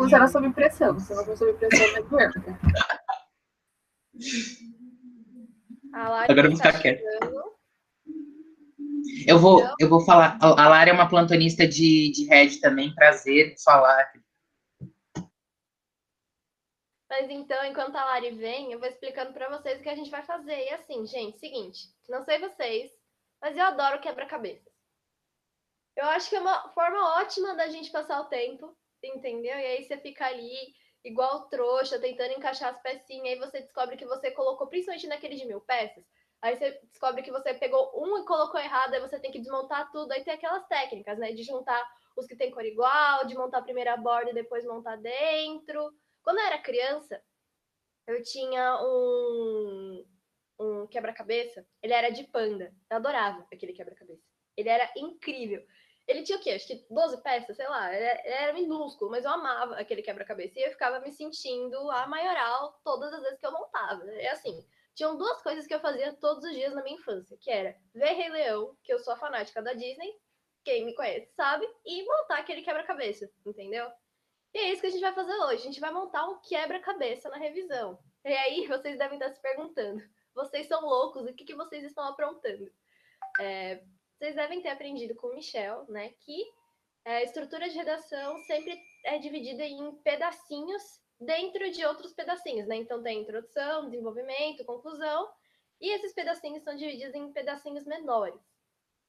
funciona sob pressão. Se não for sob pressão, é merda. Agora eu vou ficar quieto. Eu vou falar. A Lara é uma plantonista de Red também. Prazer em falar. Mas então, enquanto a Lari vem, eu vou explicando para vocês o que a gente vai fazer. E assim, gente, seguinte, não sei vocês, mas eu adoro quebra-cabeça. Eu acho que é uma forma ótima da gente passar o tempo, entendeu? E aí você fica ali, igual trouxa, tentando encaixar as pecinhas, aí você descobre que você colocou, principalmente naquele de 1000 peças, aí você descobre que você pegou um e colocou errado, aí você tem que desmontar tudo, aí tem aquelas técnicas, né? De juntar os que tem cor igual, de montar a primeira borda e depois montar dentro. Quando eu era criança, eu tinha um quebra-cabeça, ele era de panda. Eu adorava aquele quebra-cabeça. Ele era incrível. Ele tinha o quê? Acho que 12 peças, sei lá. Ele era minúsculo, mas eu amava aquele quebra-cabeça. E eu ficava me sentindo a maioral todas as vezes que eu montava. É assim, tinham duas coisas que eu fazia todos os dias na minha infância, que era ver Rei Leão, que eu sou a fanática da Disney, quem me conhece sabe, e montar aquele quebra-cabeça, entendeu? E é isso que a gente vai fazer hoje. A gente vai montar um quebra-cabeça na revisão. E aí vocês devem estar se perguntando, vocês são loucos, o que vocês estão aprontando? Vocês devem ter aprendido com o Michel, né, que a estrutura de redação sempre é dividida em pedacinhos dentro de outros pedacinhos, né? Então tem introdução, desenvolvimento, conclusão, e esses pedacinhos são divididos em pedacinhos menores.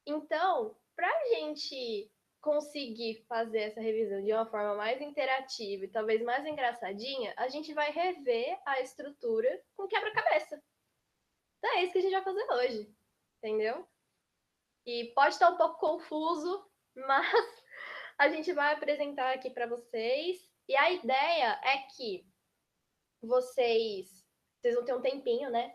Então, para a gente conseguir fazer essa revisão de uma forma mais interativa e talvez mais engraçadinha, a gente vai rever a estrutura com quebra-cabeça. Então é isso que a gente vai fazer hoje, entendeu? E pode estar um pouco confuso, mas a gente vai apresentar aqui para vocês. E a ideia é que vocês vão ter um tempinho, né?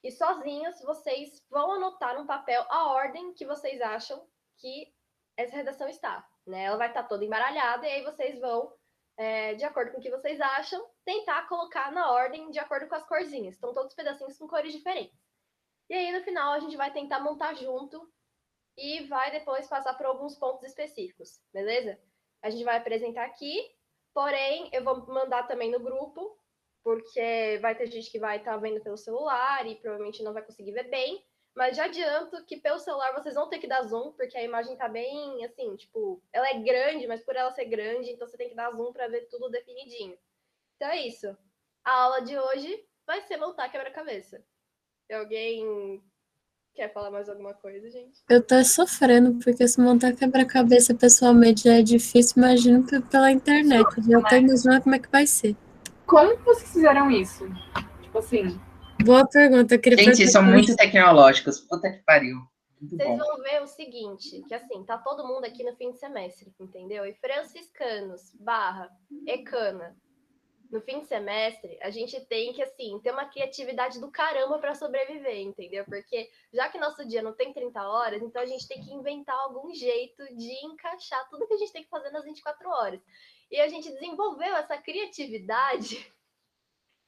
E sozinhos vocês vão anotar no papel a ordem que vocês acham que essa redação está, né? Ela vai estar toda embaralhada e aí vocês vão, de acordo com o que vocês acham, tentar colocar na ordem de acordo com as corzinhas. Estão todos os pedacinhos com cores diferentes. E aí no final a gente vai tentar montar junto e vai depois passar por alguns pontos específicos, beleza? A gente vai apresentar aqui, porém eu vou mandar também no grupo, porque vai ter gente que vai estar vendo pelo celular e provavelmente não vai conseguir ver bem, mas já adianto que pelo celular vocês vão ter que dar zoom, porque a imagem tá bem, assim, tipo, ela é grande, mas por ela ser grande, então você tem que dar zoom para ver tudo definidinho. Então é isso. A aula de hoje vai ser montar quebra-cabeça. Se alguém quer falar mais alguma coisa, gente? Eu tô sofrendo, porque se montar quebra-cabeça pessoalmente já é difícil, imagino pela internet. Eu tô imaginando como é que vai ser. Como vocês fizeram isso? Tipo assim... Boa pergunta. Eu queria Gente, são muito tecnológicos. Puta que pariu. Vocês vão ver o seguinte, que assim, tá todo mundo aqui no fim de semestre, entendeu? E franciscanos, ecana, no fim de semestre, a gente tem que, assim, ter uma criatividade do caramba para sobreviver, entendeu? Porque já que nosso dia não tem 30 horas, então a gente tem que inventar algum jeito de encaixar tudo que a gente tem que fazer nas 24 horas. E a gente desenvolveu essa criatividade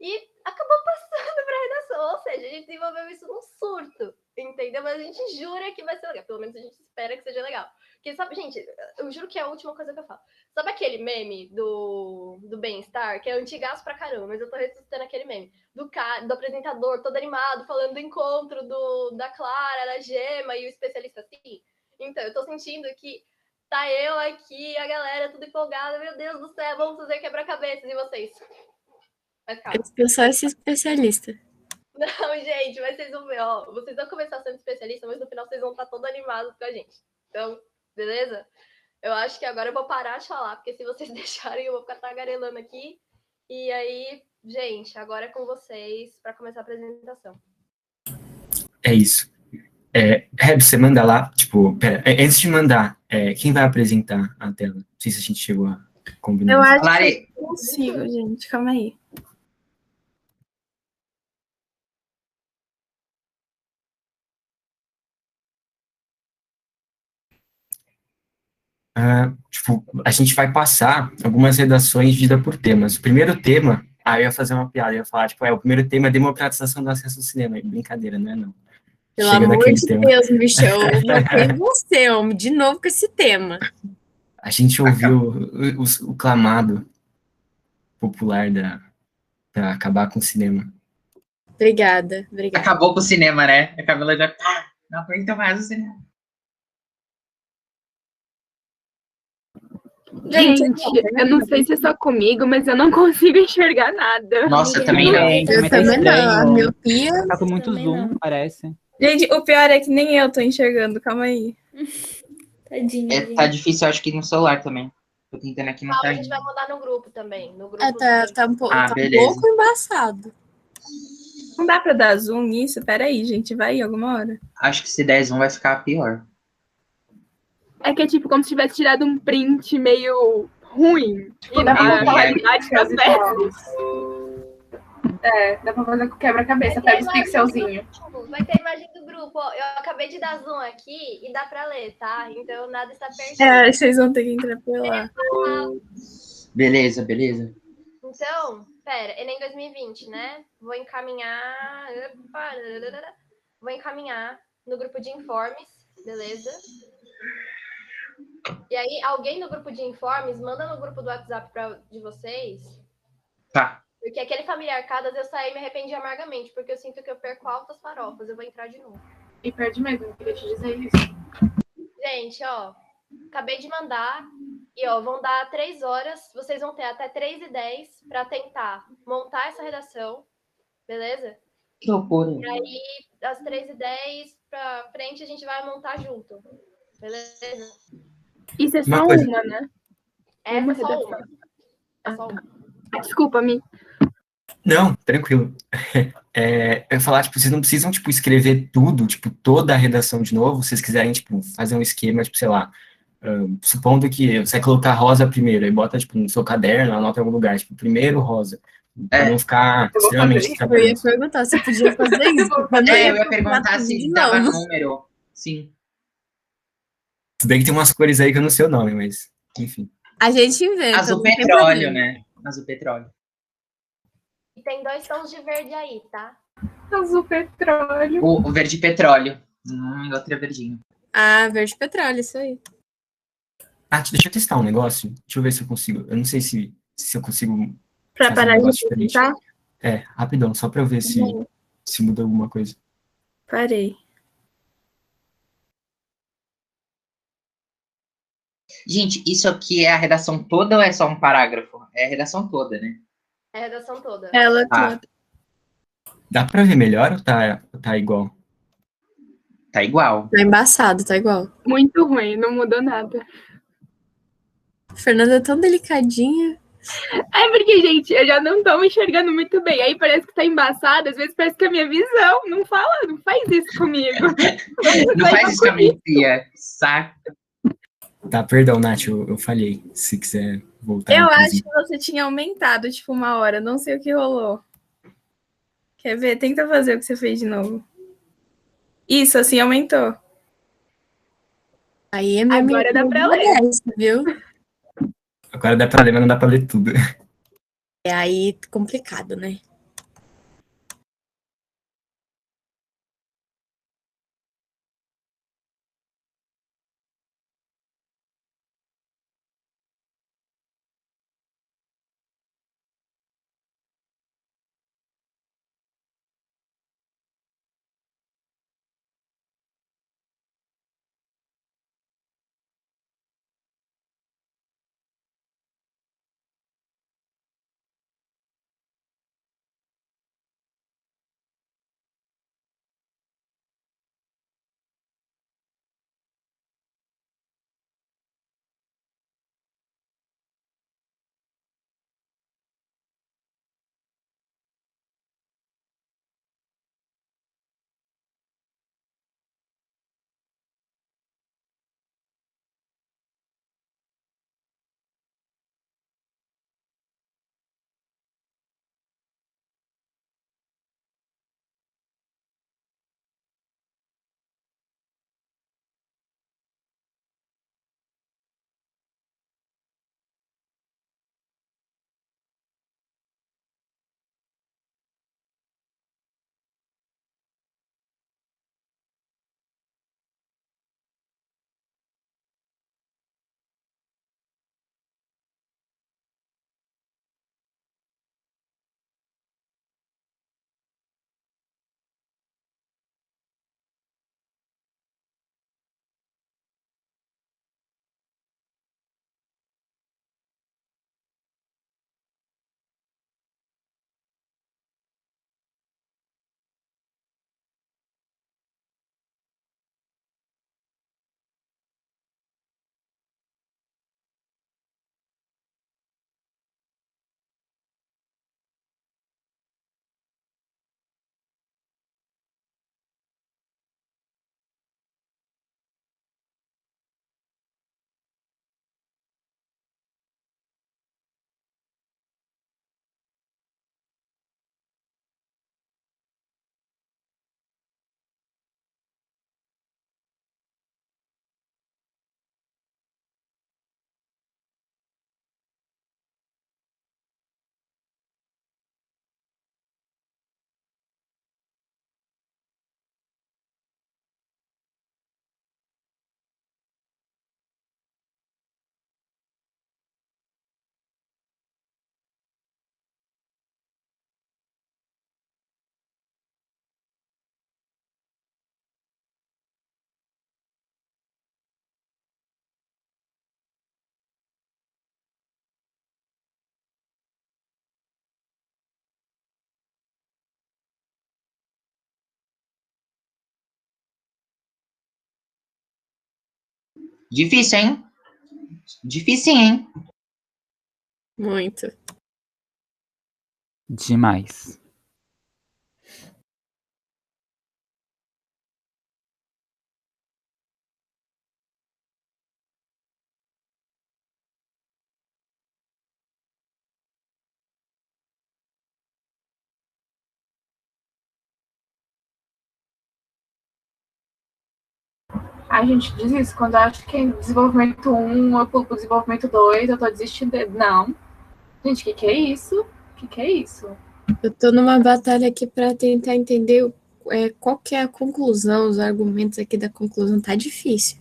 e acabou passando para a redação. Ou seja, a gente desenvolveu isso num surto, entendeu? Mas a gente jura que vai ser legal. Pelo menos a gente espera que seja legal. Porque, sabe, gente, eu juro que é a última coisa que eu falo. Sabe aquele meme do Bem-Estar, que é antigaço pra caramba, mas eu tô ressuscitando aquele meme. Do apresentador todo animado, falando do encontro da Clara, da Gema e o especialista assim. Então, eu tô sentindo que tá eu aqui, a galera tudo empolgada. Meu Deus do céu, vamos fazer quebra-cabeças. E vocês? Mas calma. Eu sou esse especialista. Não, gente, mas vocês vão ver, ó. Vocês vão começar sendo especialista, mas no final vocês vão estar todos animados com a gente. Então, beleza? Eu acho que agora eu vou parar de falar, porque se vocês deixarem, eu vou ficar tagarelando aqui. E aí, gente, agora é com vocês para começar a apresentação. É isso. Reb, você manda lá, tipo, pera, antes de mandar, quem vai apresentar a tela? Não sei se a gente chegou a combinar. Eu acho Lari... que eu consigo, gente. Calma aí. Tipo, a gente vai passar algumas redações divididas por temas. O primeiro tema, eu ia fazer uma piada, eu ia falar, tipo, o primeiro tema é democratização do acesso ao cinema. Brincadeira, não é não. Pelo Chega amor daquele de tema. Deus, Michel, eu tenho você, homem, de novo com esse tema. A gente ouviu o clamado popular pra acabar com o cinema. Obrigada, obrigada. Acabou com o cinema, né? A Camila já. Não aguenta mais o cinema. Gente, eu não sei se é só comigo, mas eu não consigo enxergar nada. Nossa, eu também não. Eu também não, a miopia. Tá com muito Também zoom, não. parece. Gente, o pior é que nem eu tô enxergando, calma aí. Tadinha, Tá gente. difícil, eu acho que no celular também. Tô tentando aqui, não Calma, tá a gente indo. vai mandar no grupo também. No grupo Tá um pouco, Ah, tá um beleza. pouco embaçado. Não dá pra dar zoom nisso? Pera aí, gente, vai alguma hora. Acho que se der zoom vai ficar pior. É que é tipo como se tivesse tirado um print meio ruim. Tipo, E dá vai pra botar qualidade das peças. É, dá pra fazer com quebra-cabeça. Pega os pixelzinhos. vai ter imagem do grupo. Ó, eu acabei de dar zoom aqui e dá pra ler, tá? Então nada está perdido. É, vocês vão ter que entrar por lá. Beleza, beleza. Então, pera, Enem 2020, né? Vou encaminhar. Vou encaminhar no grupo de informes, beleza? E aí, alguém no grupo de informes manda no grupo do WhatsApp de vocês. Tá. Porque aquele familiar Cadas eu saí e me arrependi amargamente, porque eu sinto que eu perco altas farofas. Eu vou entrar de novo. E perde mesmo, eu queria te dizer isso. Gente, ó, acabei de mandar. E, ó, vão dar 3 horas. Vocês vão ter até 3h10 para tentar montar essa redação. Beleza? Que loucura. E aí, das 3h10 pra frente, a gente vai montar junto. Beleza? Isso é Uma só coisa. uma, né? Essa Uma é só redação. uma. É só uma. Desculpa, Mi. Não, tranquilo. Eu ia falar, tipo, vocês não precisam, tipo, escrever tudo, tipo, toda a redação de novo, se vocês quiserem, tipo, fazer um esquema, tipo, sei lá, supondo que você vai colocar rosa primeiro, aí bota, tipo, no seu caderno, anota em algum lugar, tipo, primeiro rosa, pra não ficar Eu vou extremamente fazer isso. Eu ia trabalhoso. perguntar se podia fazer isso. porque eu não Eu ia procurar perguntar tudo se de dava novo. número. Sim. Se bem que tem umas cores aí que eu não sei o nome, mas, enfim. A gente inventa. Azul não tem petróleo, problema. né? Azul petróleo. E tem 2 tons de verde aí, tá? Azul petróleo. O verde petróleo. Outro é verdinho. Ah, verde petróleo, isso aí. Ah, deixa eu testar um negócio. Deixa eu ver se eu consigo. Eu não sei se eu consigo Pra fazer um parar de negócio diferente. tá? Rapidão, só pra eu ver se muda alguma coisa. Parei. Gente, isso aqui é a redação toda ou é só um parágrafo? É a redação toda, né? É a redação toda. Ela Ah, toda. Dá pra ver melhor ou tá igual? tá igual. Tá embaçado, tá igual. Muito ruim, não mudou nada. A Fernanda é tão delicadinha. É porque, gente, eu já não tô me enxergando muito bem. Aí parece que tá embaçado, às vezes parece que é a minha visão. Não fala, não faz isso comigo. Não faz isso com a minha tia. Saco. Tá, perdão, Nath, eu falhei. Se quiser voltar. Eu inclusive. acho que você tinha aumentado, tipo, 1 hora. Não sei o que rolou. Quer ver? Tenta fazer o que você fez de novo. Isso, assim, aumentou. Aí é minha Agora dá pra ler. modéstia, viu? Agora dá pra ler, mas não dá pra ler tudo. É aí complicado, né? Difícil, hein? Difícil, hein? Muito. Demais. A gente diz isso quando eu acho que é desenvolvimento um, eu pulo pro desenvolvimento 2, eu tô desistindo. Não. Gente, o que é isso? O que é isso? Eu tô numa batalha aqui para tentar entender qual que é a conclusão, os argumentos aqui da conclusão. Tá difícil.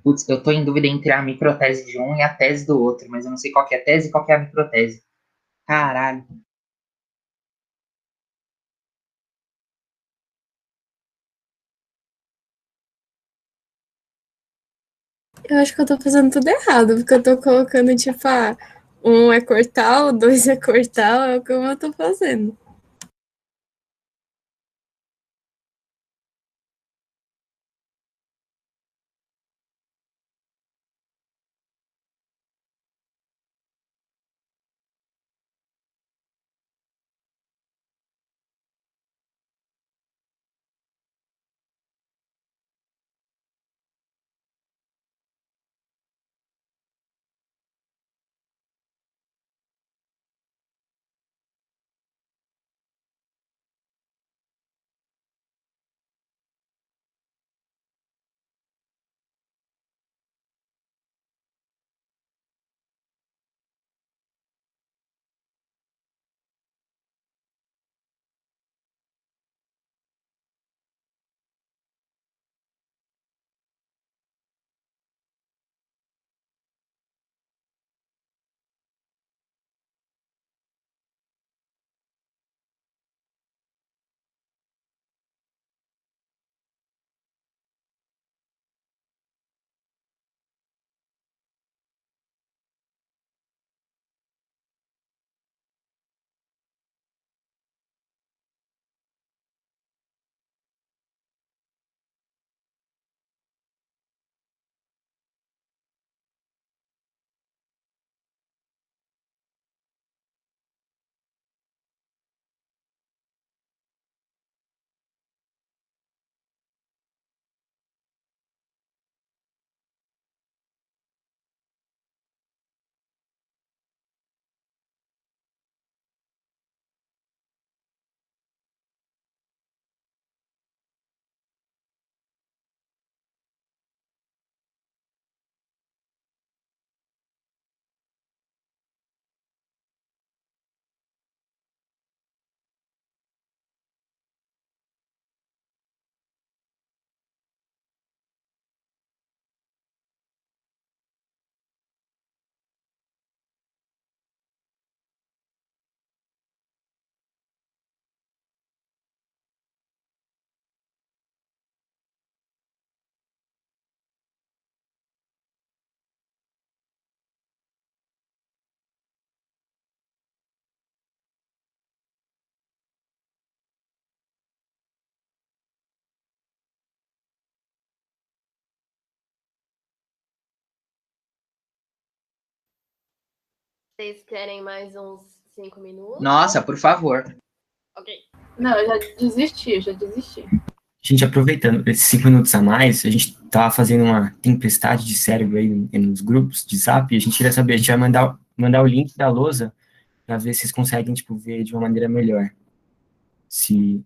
Putz, eu tô em dúvida entre a microtese de um e a tese do outro, mas eu não sei qual que é a tese e qual que é a microtese. Caralho. Eu acho que eu tô fazendo tudo errado, porque eu tô colocando, tipo, um é cortar, o dois é cortar, é o que eu tô fazendo. Vocês querem mais uns 5 minutos? Nossa, por favor. Ok. Não, eu já desisti. Gente, aproveitando esses 5 minutos a mais, a gente tava fazendo uma tempestade de cérebro aí nos grupos de Zap, e a gente queria saber, a gente vai mandar o link da lousa para ver se vocês conseguem, tipo, ver de uma maneira melhor. Se...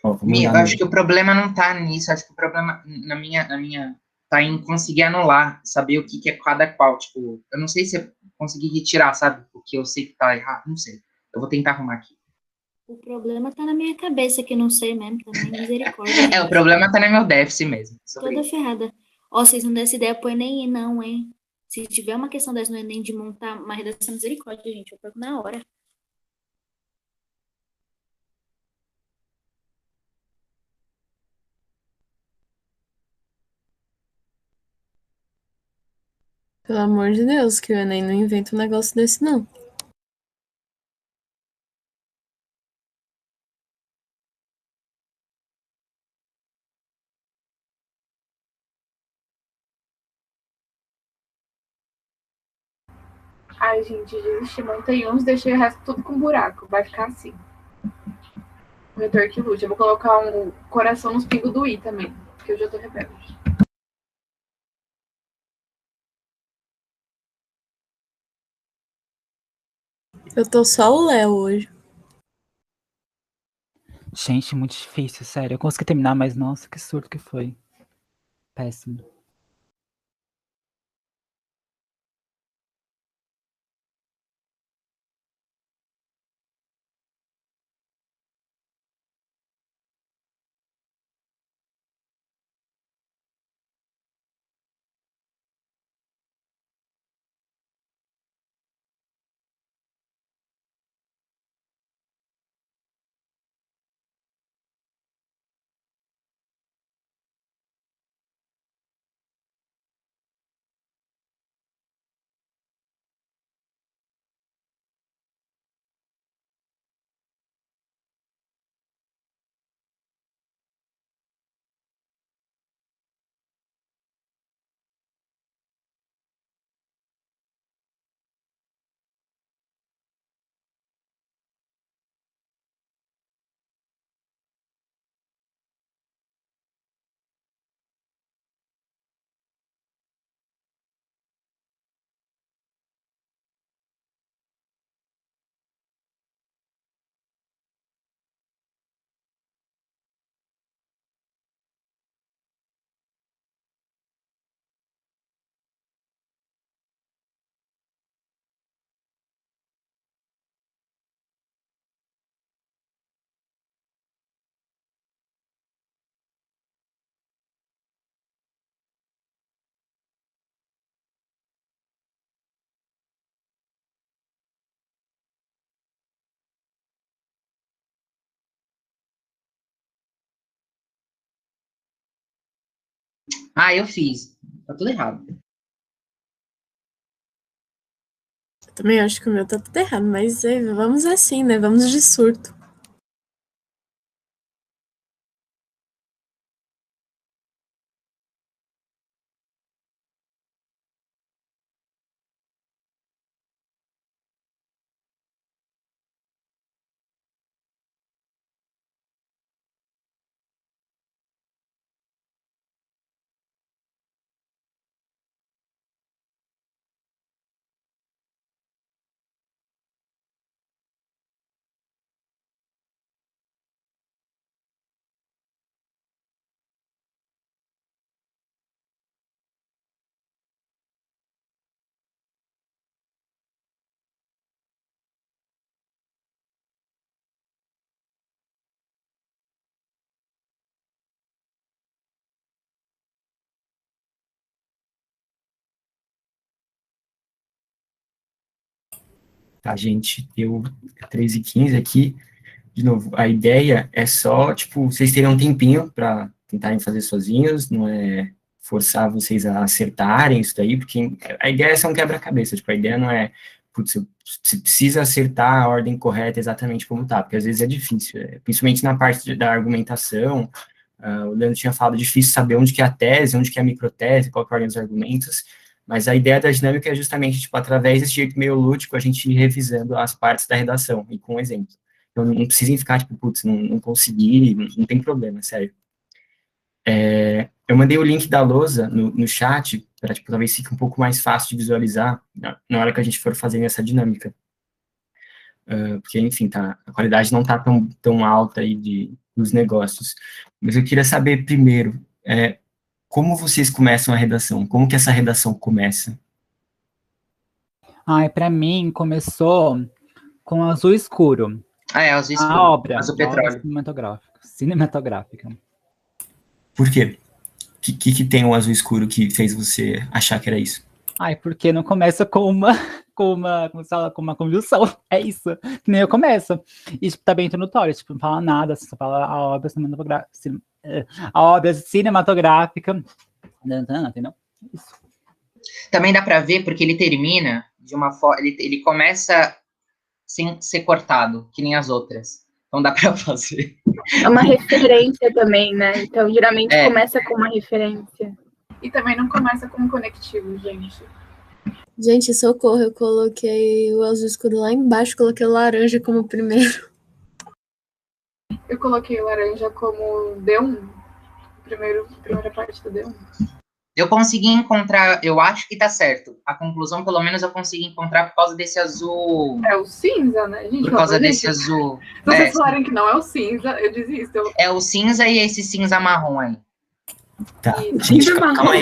Ó, vou Eu mandar acho que o problema não tá nisso, acho que o problema na minha tá em conseguir anular, saber o que é cada qual, tipo, eu não sei se eu consegui retirar, sabe, porque eu sei que tá errado, não sei. Eu vou tentar arrumar aqui. O problema tá na minha cabeça, que não sei mesmo também. Misericórdia, O gente. problema tá no meu déficit mesmo. Sobre Toda isso. ferrada. Ó, vocês não dessem ideia pro Enem, não, hein? Se tiver uma questão dessa no Enem de montar uma redação, misericórdia, gente. Eu perco na hora. Pelo amor de Deus, que o Enem não inventa um negócio desse, não. Ai, gente, desisti. Montei uns, deixei o resto tudo com buraco. Vai ficar assim. O reitor que lute. Eu vou colocar um coração nos pingos do I também, porque eu já tô rebelde. Eu tô só o Léo hoje. Gente, muito difícil, sério. Eu consegui terminar, mas nossa, que surto que foi. Péssimo. Ah, eu fiz. Tá tudo errado. Eu também acho que o meu tá tudo errado, mas vamos assim, né? Vamos de surto. Tá, gente, deu 3h15 aqui. De novo, a ideia é só, tipo, vocês terem um tempinho para tentarem fazer sozinhos, não é forçar vocês a acertarem isso daí, porque a ideia é ser um quebra-cabeça, tipo, a ideia não é, putz, você precisa acertar a ordem correta exatamente como tá, porque às vezes é difícil, principalmente na parte da argumentação, o Leandro tinha falado, é difícil saber onde que é a tese, onde que é a microtese, qual que é a ordem dos argumentos, Mas a ideia da dinâmica é justamente, tipo, através desse jeito meio lúdico, a gente ir revisando as partes da redação, e com exemplo. Então, não precisem ficar, tipo, putz, não consegui, não tem problema, sério. Eu mandei o link da lousa no chat, para, tipo, talvez fique um pouco mais fácil de visualizar na hora que a gente for fazendo essa dinâmica. Porque, enfim, a qualidade não está tão alta aí dos negócios. Mas eu queria saber primeiro, como vocês começam a redação? Como que essa redação começa? Ai, pra mim, começou com Azul Escuro. Azul Escuro. A obra. Azul A obra Petróleo. cinematográfica. Por quê? O que tem o azul escuro que fez você achar que era isso? Ai, porque não começa com uma conjunção. É isso. Que nem eu começo. E tipo, tá bem introdutório, tipo, não fala nada, só fala a obra cinematográfica. Entendeu? Isso. Também dá pra ver porque ele termina de uma forma. Ele começa sem ser cortado, que nem as outras. Então dá pra fazer. É uma referência também, né? Então, geralmente começa com uma referência. E também não começa com um conectivo, gente. Gente, socorro, eu coloquei o azul escuro lá embaixo, coloquei o laranja como primeiro. Eu coloquei o laranja como D1. Primeira parte do D1. Eu consegui encontrar, eu acho que tá certo. A conclusão, pelo menos, eu consegui encontrar por causa desse azul. É o cinza, né, gente? Por causa desse azul. Se vocês falarem que não é o cinza, eu desisto. É o cinza e esse cinza marrom aí. Tá, gente, calma aí,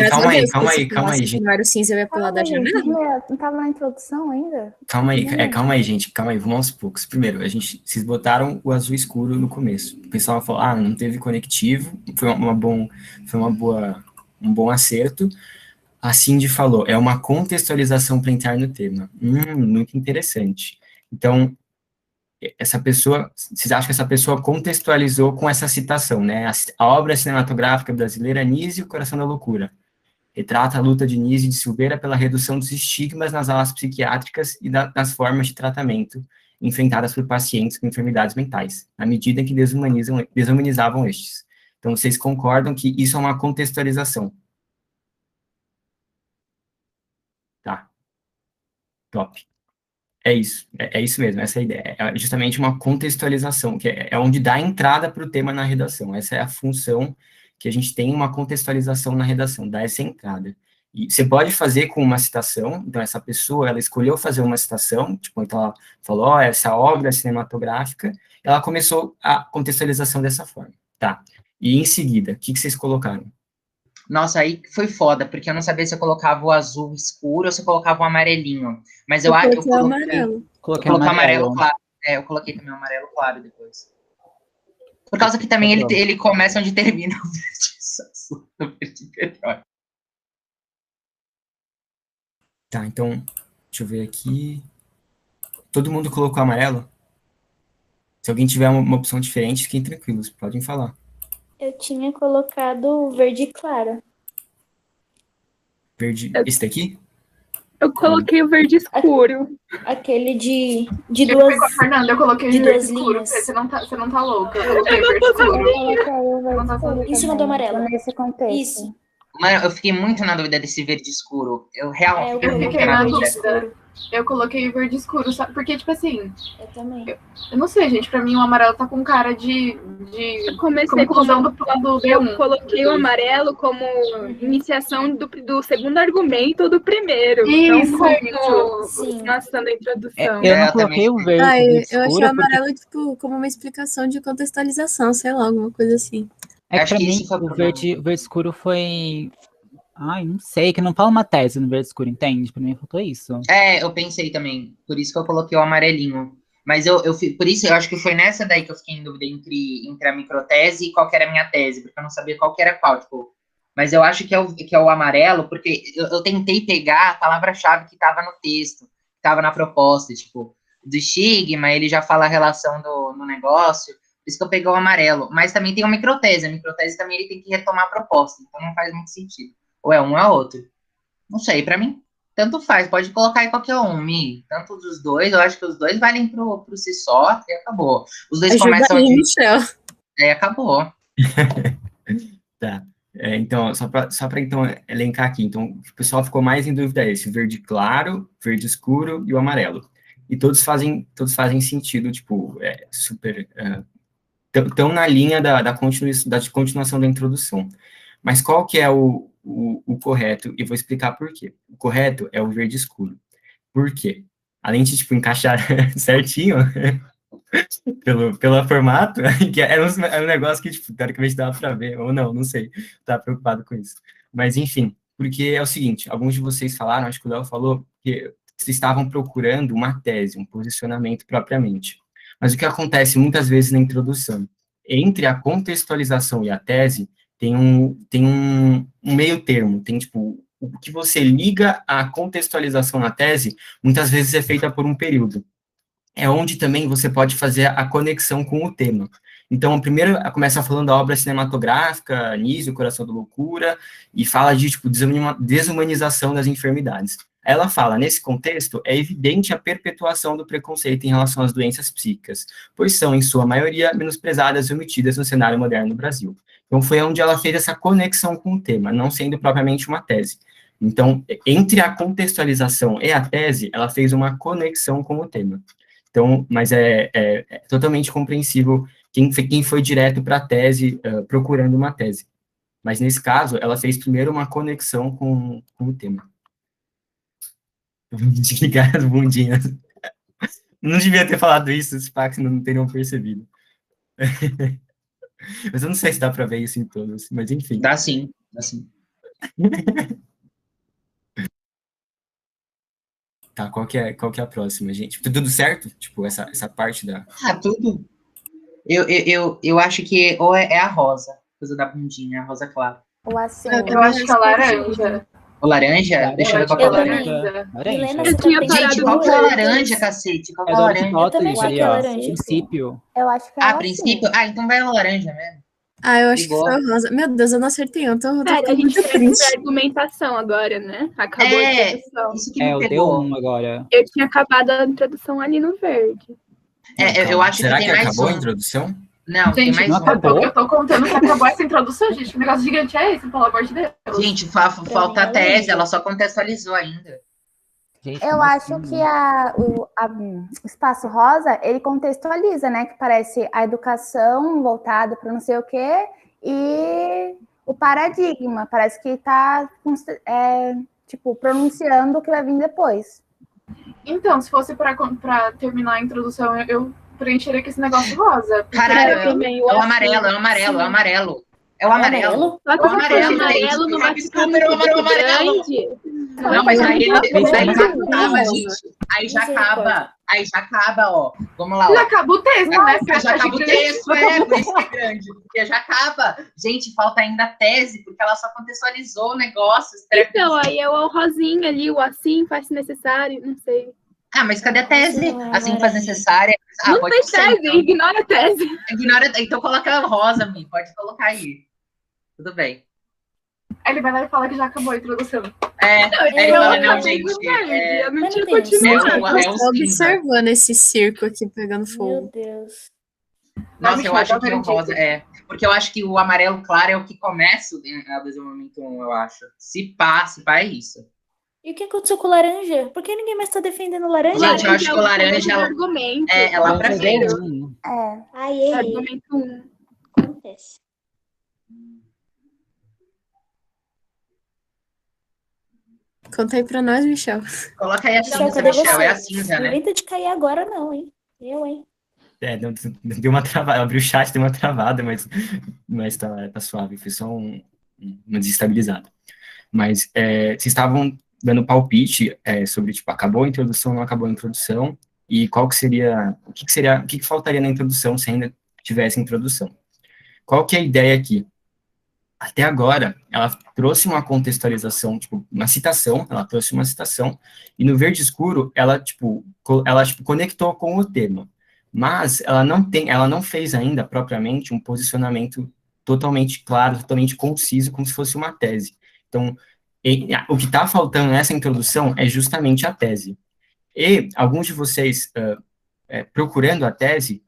gente. Se não era o cinza, eu ia pular da janela. Não tava na introdução ainda? Calma aí, gente, vamos aos poucos. Primeiro, vocês botaram o azul escuro no começo. O pessoal falou, não teve conectivo, foi um bom acerto. A Cindy falou, é uma contextualização para entrar no tema. Muito interessante. Então, vocês acham que essa pessoa contextualizou com essa citação, né? A obra cinematográfica brasileira Anísio e o Coração da Loucura retrata a luta de Anísio de Silveira pela redução dos estigmas nas alas psiquiátricas e das formas de tratamento enfrentadas por pacientes com enfermidades mentais, na medida em que desumanizavam estes. Então, vocês concordam que isso é uma contextualização? Tá. Top. É isso mesmo, essa é a ideia. É justamente uma contextualização, que é onde dá a entrada para o tema na redação. Essa é a função que a gente tem, uma contextualização na redação, dá essa entrada. E você pode fazer com uma citação, então essa pessoa, ela escolheu fazer uma citação, tipo, então ela falou, essa obra cinematográfica, ela começou a contextualização dessa forma, tá? E em seguida, o que vocês colocaram? Nossa, aí foi foda, porque eu não sabia se eu colocava o azul escuro ou se eu colocava o amarelinho. Mas eu coloquei o amarelo. Coloquei o amarelo claro. Eu coloquei também o amarelo claro depois. Por causa que também ele começa onde termina o verde do Verde Petróleo. Tá, então, deixa eu ver aqui. Todo mundo colocou amarelo? Se alguém tiver uma opção diferente, fiquem tranquilos, podem falar. Eu tinha colocado verde claro. Verde, esse daqui? Eu coloquei o verde escuro. Aquele de Eu duas. com a Fernanda, eu coloquei de de verde duas escuro. linhas. Você não tá louca. Eu coloquei verde escuro. Em cima do amarelo. Nesse contexto. Isso. Mas eu fiquei muito na dúvida desse verde escuro. Eu realmente Eu fiquei fiquei muito na na dúvida. dúvida. Eu coloquei o verde escuro, sabe? Porque, tipo assim, Eu também. eu não sei, gente. Pra mim, o amarelo tá com cara de Eu comecei conclusão do D1. Eu coloquei o amarelo como iniciação do segundo argumento ou do primeiro. Isso, não isso. como Sim. continuação da introdução. Eu não Eu coloquei o também. verde Eu escuro, achei o porque amarelo, tipo, como uma explicação de contextualização, sei lá, alguma coisa assim. é que Acho pra que mim esse foi o o verde escuro foi... Ai, não sei, que não fala uma tese no verde escuro, entende? Pra mim faltou isso. Eu pensei também. Por isso que eu coloquei o amarelinho. Mas por isso eu acho que foi nessa daí que eu fiquei em dúvida entre a microtese e qual que era a minha tese, porque eu não sabia qual que era qual, tipo. Mas eu acho que é o amarelo, porque eu tentei pegar a palavra-chave que estava no texto, que estava na proposta, tipo, do estigma, ele já fala a relação no negócio, por isso que eu peguei o amarelo. Mas também tem uma microtese, a microtese também ele tem que retomar a proposta, então não faz muito sentido. Ou é um ou é outro. Não sei, pra mim, tanto faz, pode colocar aí qualquer um, Mi. Tanto dos dois, eu acho que os dois valem pro si só e acabou. Os dois Ajuda começam aí, de... Michel. Acabou. Tá. Então, só para então elencar aqui, então o pessoal ficou mais em dúvida esse, o verde claro, verde escuro e o amarelo. E todos fazem sentido, tipo, super tão na linha da continuação da introdução. Mas qual que é o correto? E vou explicar por quê. O correto é o verde escuro. Por quê? Além de, tipo, encaixar certinho, pelo formato, que era um negócio que, tipo, teoricamente dava para ver, ou não sei, estava preocupado com isso. Mas, enfim, porque é o seguinte, alguns de vocês falaram, acho que o Léo falou, que vocês estavam procurando uma tese, um posicionamento propriamente. Mas o que acontece muitas vezes na introdução? Entre a contextualização e a tese, tem um meio termo, tem, tipo, o que você liga à contextualização na tese, muitas vezes é feita por um período. É onde também você pode fazer a conexão com o tema. Então, primeiro começa falando da obra cinematográfica, Anísio, O Coração da Loucura, e fala de, tipo, desumanização das enfermidades. Ela fala, nesse contexto, é evidente a perpetuação do preconceito em relação às doenças psíquicas, pois são, em sua maioria, menosprezadas e omitidas no cenário moderno do Brasil. Então, foi onde ela fez essa conexão com o tema, não sendo propriamente uma tese. Então, entre a contextualização e a tese, ela fez uma conexão com o tema. Então, mas é totalmente compreensível quem foi direto para a tese, procurando uma tese. Mas, nesse caso, ela fez primeiro uma conexão com o tema. Vou desligar as bundinhas. Não devia ter falado isso, os packs não teriam percebido. Mas eu não sei se dá para ver isso em todos, mas enfim. Dá sim, dá sim. Tá, qual que é a próxima, gente? Tudo certo? Tipo, essa parte da... Tudo. Eu acho que ou é a rosa, coisa da bundinha, a rosa clara. Ou assim. Eu acho que é laranja. O laranja? Deixa eu ver qual que é o laranja. Milena, Laranja. você tá Gente, pensando qual que é a em laranja, cacete? Qual que É é a do laranja? Aristóteles também ali, acho que é ó. laranja. Princípio. Eu acho que é A assim. princípio? Então vai a laranja mesmo. Eu acho que Igual. foi o rosa. Meu Deus, eu não acertei. Eu tô Pera, a ficando gente muito precisa triste. de argumentação agora, né? Acabou a introdução. Isso que me O pegou. D1 agora. Eu tinha acabado a introdução ali no verde. Eu acho Será que que tem mais acabou a um. introdução? Não, tem Gente, mais não um. acabou? eu tô contando que acabou essa introdução, gente. O negócio gigante é esse, pelo amor de Deus. Gente, falta a mim é tese, laranja. ela só contextualizou ainda. Gente, Eu como acho assim, que né? o espaço rosa, ele contextualiza, né? Que parece a educação voltada para não sei o quê e o paradigma. Parece que está tipo, pronunciando o que vai vir depois. Então, se fosse pra terminar a introdução, eu preencheria com esse negócio rosa. porque Caralho, eu também, é o assim, amarelo, é o amarelo, é o amarelo. É o amarelo. Só que É o se fosse amarelo, amarelo, gente. não vai ficar Desculpa, muito o amarelo. grande. Não, mas aí Gente, daí mas já é acaba, rosa. gente. Aí já acaba. Aí já acaba, ó. Vamos lá, já ó. acaba o texto, né? Porque Já acaba o gigante. texto, por isso que é grande. Porque já acaba. Gente, falta ainda a tese, porque ela só contextualizou o negócio. Então, aí é o rosinha ali, o assim, faz necessário, não sei. Mas cadê a tese? Não, é Assim faz laranja. necessária. não Pode tem ser, tese, então. ignora a tese. Ignora, então coloca a rosa, Mi. Pode colocar aí. Tudo bem. Aí ele vai lá e fala que já acabou a introdução. Aí ele Eu fala, não, acabei gente. no verde, eu não Mas tinha não tem um continuado. É Eu o tô cinza. observando esse circo aqui pegando Meu fogo. Deus. Nossa, Mas, eu Michel, acho dá que o verdinho. rosa. Porque eu acho que o amarelo claro é o que começa o desenvolvimento 1, eu acho. Se pá é isso. E o que aconteceu com o laranja? Por que ninguém mais tá defendendo o laranja? Gente, eu acho que o laranja é argumento. é lá pra Laranja é frente. D1. Ai, errei. Argumento 1. Acontece. Conta aí pra nós, Michel. Coloca aí a Michel, cinza, cadê Michel. você? É a cinza, Não né? inventa de cair agora, não, hein? Hein? Deu uma travada, eu abri o chat, deu uma travada, mas tá suave, foi só uma desestabilizada. Mas vocês estavam dando palpite sobre, tipo, acabou a introdução, não acabou a introdução, e qual que seria, o que faltaria na introdução se ainda tivesse introdução? Qual que é a ideia aqui? Até agora, ela trouxe uma contextualização, tipo, ela trouxe uma citação, e no verde escuro, ela conectou com o tema. Mas ela não fez ainda, propriamente, um posicionamento totalmente claro, totalmente conciso, como se fosse uma tese. Então, o que está faltando nessa introdução é justamente a tese. E alguns de vocês, procurando a tese,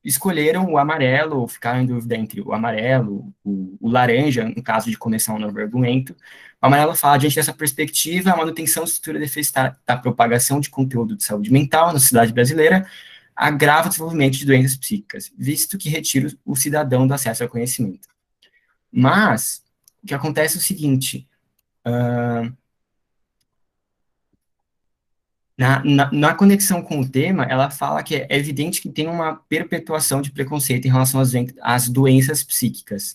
escolheram o amarelo, ou ficaram em dúvida entre o amarelo, o laranja, no caso de começar um novo argumento. O amarelo fala, diante dessa perspectiva, a manutenção da estrutura defensiva da propagação de conteúdo de saúde mental na sociedade brasileira agrava o desenvolvimento de doenças psíquicas, visto que retira o cidadão do acesso ao conhecimento. Mas, o que acontece é o seguinte, na conexão com o tema, ela fala que é evidente que tem uma perpetuação de preconceito em relação às doenças psíquicas.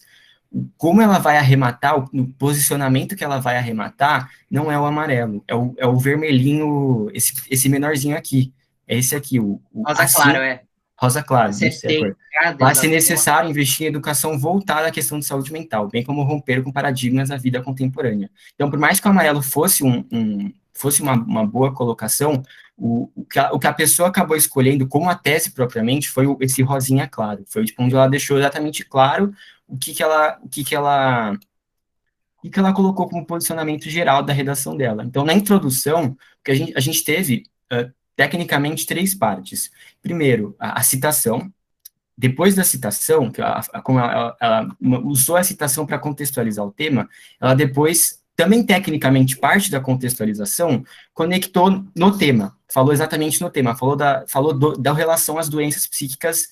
Como ela vai arrematar, o posicionamento que ela vai arrematar, não é o amarelo, é o vermelhinho, esse menorzinho aqui. É esse aqui, Rosa claro, é. Rosa claro, isso é a Acertei. cor. Cadê Vai os ser acertos? necessário investir em educação voltada à questão de saúde mental, bem como romper com paradigmas da vida contemporânea. Então, por mais que o amarelo fosse uma boa colocação, o que a pessoa acabou escolhendo como a tese propriamente foi esse rosinha claro. Foi tipo, onde ela deixou exatamente claro o que ela colocou como posicionamento geral da redação dela. Então, na introdução, que a gente teve, tecnicamente, 3 partes. Primeiro, a citação. Depois da citação, como ela usou a citação para contextualizar o tema, ela depois, também tecnicamente, parte da contextualização, conectou no tema, falou exatamente no tema, falou da relação às doenças psíquicas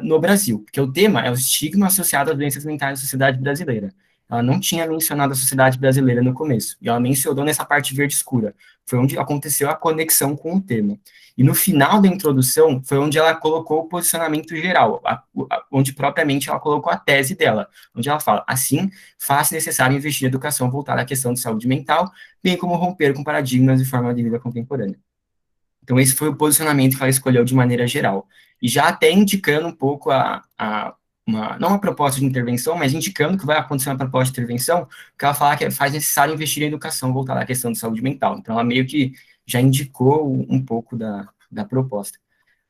no Brasil, porque o tema é o estigma associado às doenças mentais na sociedade brasileira. Ela não tinha mencionado a sociedade brasileira no começo, e ela mencionou nessa parte verde escura, foi onde aconteceu a conexão com o tema. E no final da introdução, foi onde ela colocou o posicionamento geral, onde propriamente ela colocou a tese dela, onde ela fala, assim, faz necessário investir em educação voltada à questão de saúde mental, bem como romper com paradigmas e forma de vida contemporânea. Então, esse foi o posicionamento que ela escolheu de maneira geral. E já até indicando um pouco não uma proposta de intervenção, mas indicando que vai acontecer uma proposta de intervenção, que ela fala que faz necessário investir em educação voltada à questão de saúde mental. Então, ela meio que já indicou um pouco da proposta.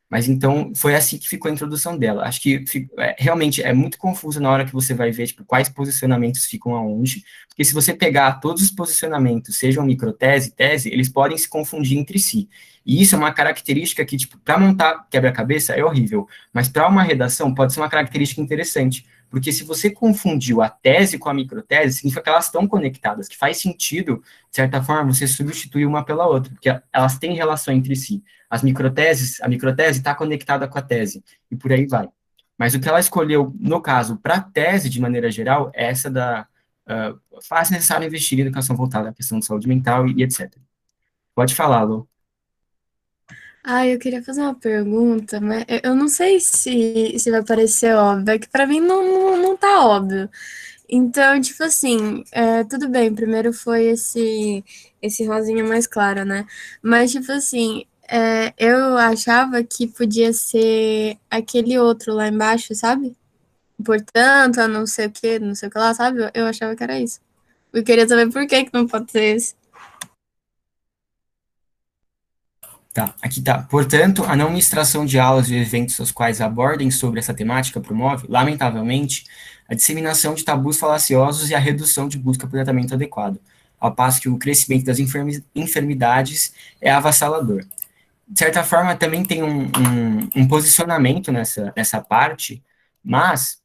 Mas, então, foi assim que ficou a introdução dela. Acho que realmente é muito confuso na hora que você vai ver, tipo, quais posicionamentos ficam aonde, porque se você pegar todos os posicionamentos, sejam microtese, tese, eles podem se confundir entre si. E isso é uma característica que, tipo, para montar quebra-cabeça é horrível, mas para uma redação pode ser uma característica interessante, porque se você confundiu a tese com a microtese, significa que elas estão conectadas, que faz sentido, de certa forma, você substituir uma pela outra, porque elas têm relação entre si. A microtese está conectada com a tese, e por aí vai. Mas o que ela escolheu, no caso, para a tese, de maneira geral, é essa faz necessário investir em educação voltada à questão de saúde mental e etc. Pode falar, Lu. Eu queria fazer uma pergunta, mas eu não sei se vai parecer óbvio, é que pra mim não tá óbvio. Então, tipo assim, tudo bem, primeiro foi esse rosinha mais claro, né? Mas, tipo assim, eu achava que podia ser aquele outro lá embaixo, sabe? Portanto, a não sei o que lá, sabe? Eu achava que era isso. Eu queria saber por que não pode ser esse. Tá, aqui tá. Portanto, a não ministração de aulas e eventos aos quais abordem sobre essa temática promove, lamentavelmente, a disseminação de tabus falaciosos e a redução de busca por tratamento adequado, ao passo que o crescimento das enfermidades é avassalador. De certa forma, também tem um posicionamento nessa parte, mas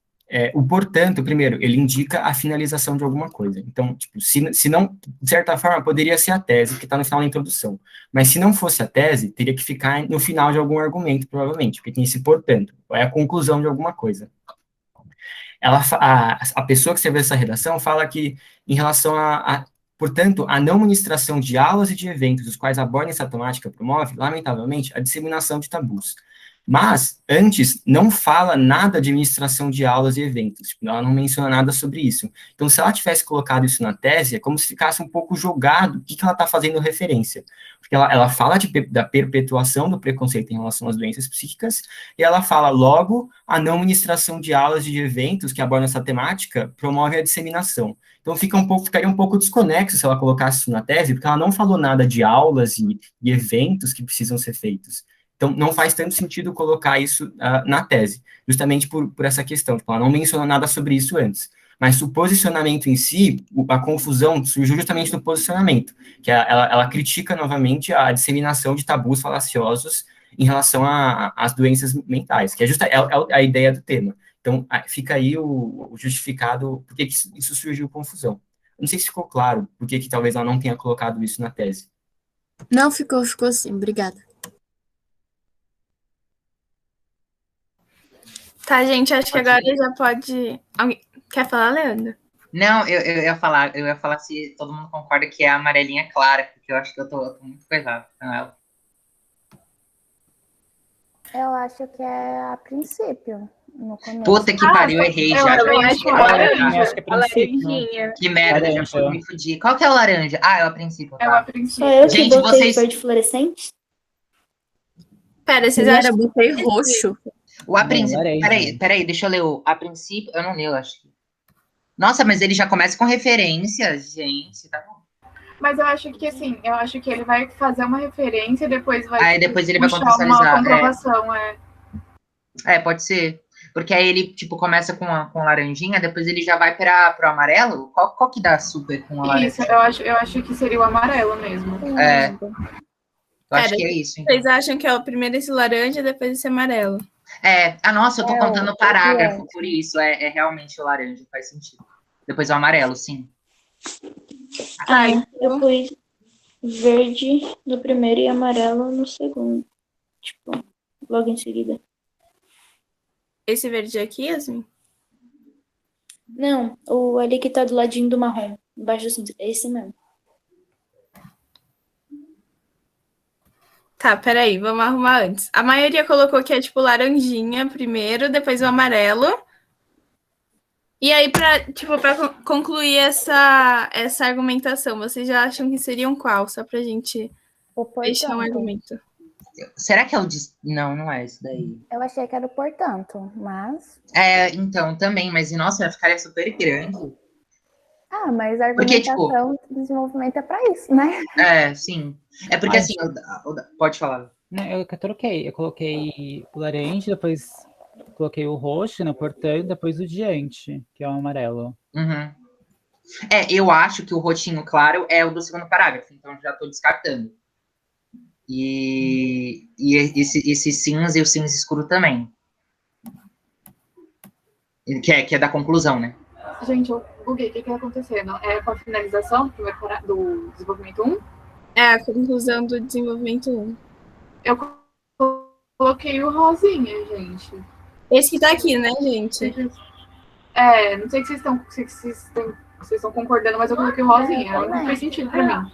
o portanto, primeiro, ele indica a finalização de alguma coisa. Então, tipo, se não, de certa forma, poderia ser a tese, que está no final da introdução. Mas se não fosse a tese, teria que ficar no final de algum argumento, provavelmente, porque tem esse portanto, é a conclusão de alguma coisa. A pessoa que escreveu essa redação fala que, em relação portanto, a não ministração de aulas e de eventos, os quais abordam essa temática promove, lamentavelmente, a disseminação de tabus. Mas, antes, não fala nada de administração de aulas e eventos, ela não menciona nada sobre isso. Então, se ela tivesse colocado isso na tese, é como se ficasse um pouco jogado o que ela está fazendo referência. Porque ela fala da perpetuação do preconceito em relação às doenças psíquicas, e ela fala, logo, a não administração de aulas e de eventos que abordam essa temática promove a disseminação. Então, ficaria um pouco desconexo se ela colocasse isso na tese, porque ela não falou nada de aulas e eventos que precisam ser feitos. Então, não faz tanto sentido colocar isso na tese, justamente por essa questão. Tipo, ela não mencionou nada sobre isso antes. Mas o posicionamento em si, a confusão surgiu justamente no posicionamento, que ela critica novamente a disseminação de tabus falaciosos em relação às doenças mentais, que é justa a ideia do tema. Então, fica aí o justificado por que isso surgiu confusão. Não sei se ficou claro por que talvez ela não tenha colocado isso na tese. Não, ficou sim, obrigada. Tá, gente, acho que Pode agora ir. já pode... Quer falar, Leandro? Não, eu ia falar se todo mundo concorda que é a amarelinha clara, porque eu acho que eu tô muito coisado com ela. Eu acho que é a princípio, no começo. Puta que pariu, eu errei já. também acho que é Eu laranja. acho que é A princípio. laranjinha. Que merda, já Laranja. me fudi. Qual que é o laranja? Ah, é o princípio, É o tá? a princípio. Só eu que Gente, botei vocês- verde fluorescente? Pera, vocês Primeiro acham eu botei roxo. O a Não, princípio. laranja. Peraí, deixa eu ler o a princípio. Eu não li, eu acho. Nossa, mas ele já começa com referências, gente. Tá bom. Mas eu acho que assim, eu acho que ele vai fazer uma referência e depois vai Aí depois ele vai puxar contextualizar, uma comprovação, Pode ser. Porque aí ele, tipo, começa com laranjinha, depois ele já vai pro amarelo. Qual que dá super com a laranja? Isso, eu acho que seria o amarelo mesmo. É. Eu acho Pera, que é isso, então. Vocês acham que é o primeiro esse laranja, depois esse amarelo? Nossa, eu tô É, contando o o parágrafo, diante. por isso. É realmente o laranja, faz sentido. Depois o amarelo, sim. Ah, eu pus verde no primeiro e amarelo no segundo. Tipo, logo em seguida. Esse verde aqui, assim? Não, o ali que tá do ladinho do marrom, embaixo do cinza. É esse mesmo. Tá, peraí, vamos arrumar antes. A maioria colocou que é tipo laranjinha primeiro, depois o amarelo. E aí, pra concluir essa argumentação, vocês já acham que seriam qual? Só pra gente O fechar um portanto. argumento. Será que é o de... Não é esse daí. Eu achei que era o portanto, mas... Então, também, mas nossa, vai ficar super grande. Ah, mas a Porque, tipo- argumentação do desenvolvimento é pra isso, né? Sim. É porque Ai, assim, pode falar. Não, eu troquei. Eu coloquei o laranja, depois coloquei o roxo no portanto, depois o diante, que é o amarelo. Uhum. Eu acho que o roxinho claro é o do segundo parágrafo, então já tô descartando. E esse cinza e o cinza escuro também. Que é da conclusão, né? Gente, eu buguei. O que tá acontecendo? É com a finalização do primeiro do desenvolvimento 1? É a conclusão do desenvolvimento 1. Eu coloquei o rosinha, gente. Esse que tá aqui, né, gente? Não sei se vocês estão concordando, mas eu coloquei o rosinha. Não faz sentido pra mim.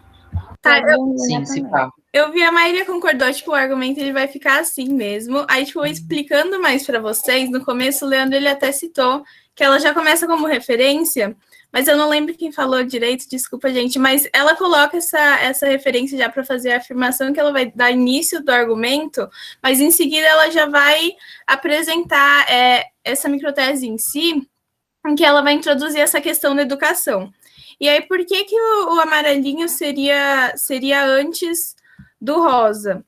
Tá, Sim, se pá. eu vi a maioria concordou, tipo, o argumento ele vai ficar assim mesmo. Aí, tipo, explicando mais pra vocês, no começo o Leandro ele até citou que ela já começa como referência, mas eu não lembro quem falou direito, desculpa, gente, mas ela coloca essa referência já para fazer a afirmação que ela vai dar início do argumento, mas em seguida ela já vai apresentar essa microtese em si, em que ela vai introduzir essa questão da educação. E aí, por que o amarelinho seria antes do rosa?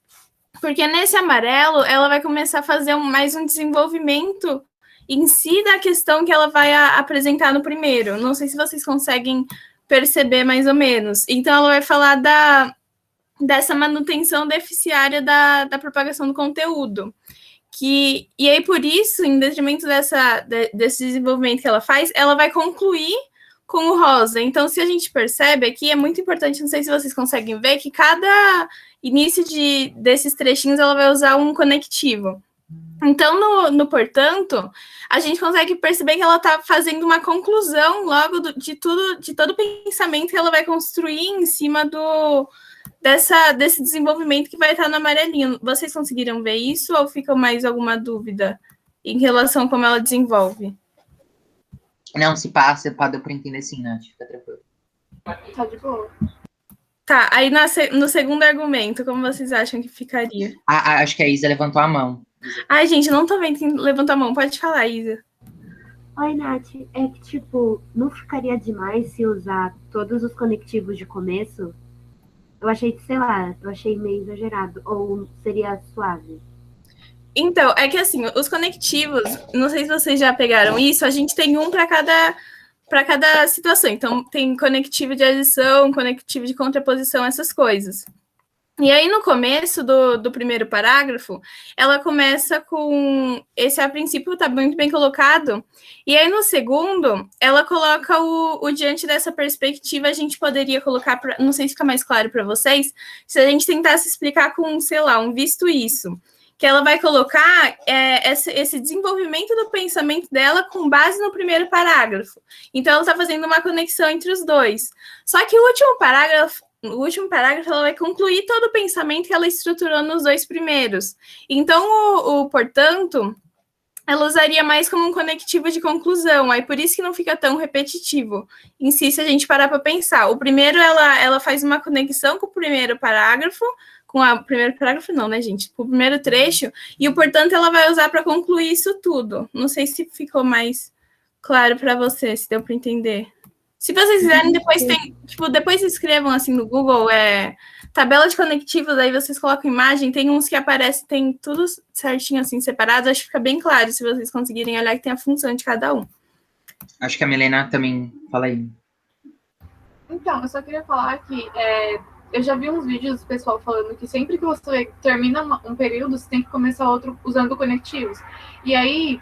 Porque nesse amarelo, ela vai começar a fazer mais um desenvolvimento em si da questão que ela vai apresentar no primeiro. Não sei se vocês conseguem perceber mais ou menos. Então, ela vai falar dessa manutenção deficiária da propagação do conteúdo. E aí, por isso, em detrimento desse desenvolvimento que ela faz, ela vai concluir com o rosa. Então, se a gente percebe aqui, é muito importante, não sei se vocês conseguem ver, que cada início desses trechinhos ela vai usar um conectivo. Então, no portanto, a gente consegue perceber que ela está fazendo uma conclusão logo de todo o pensamento que ela vai construir em cima desse desenvolvimento que vai estar no amarelinho. Vocês conseguiram ver isso ou fica mais alguma dúvida em relação a como ela desenvolve? Não, se passa, deu pra entender sim, né? Fica tranquilo. Tá de boa. Tá, aí no segundo argumento, como vocês acham que ficaria? Acho que a Isa levantou a mão. Ai, gente, não tô vendo quem levantou a mão. Pode falar, Isa. Oi, Nath. É que, tipo, não ficaria demais se usar todos os conectivos de começo? Eu achei meio exagerado. Ou seria suave? Então, é que assim, os conectivos, não sei se vocês já pegaram isso, a gente tem um para cada situação. Então, tem conectivo de adição, conectivo de contraposição, essas coisas. E aí, no começo do primeiro parágrafo, ela começa com... Esse, a princípio, está muito bem colocado. E aí, no segundo, ela coloca o diante dessa perspectiva, a gente poderia colocar... não sei se fica mais claro para vocês, se a gente tentasse explicar com, sei lá, um visto isso. Que ela vai colocar esse desenvolvimento do pensamento dela com base no primeiro parágrafo. Então, ela está fazendo uma conexão entre os dois. Só que o último parágrafo, ela vai concluir todo o pensamento que ela estruturou nos dois primeiros. Então, portanto, ela usaria mais como um conectivo de conclusão. Aí, por isso que não fica tão repetitivo em si, se a gente parar para pensar. O primeiro, ela faz uma conexão com o primeiro parágrafo, com o primeiro parágrafo não, né, gente? Com o primeiro trecho, e, portanto, ela vai usar para concluir isso tudo. Não sei se ficou mais claro para você, se deu para entender. Se vocês quiserem, depois depois escrevam assim no Google, tabela de conectivos, aí vocês colocam imagem, tem uns que aparecem, tem tudo certinho assim, separado, acho que fica bem claro, se vocês conseguirem olhar que tem a função de cada um. Acho que a Milena também fala aí. Então, eu só queria falar que eu já vi uns vídeos do pessoal falando que sempre que você termina um período, você tem que começar outro usando conectivos. E aí,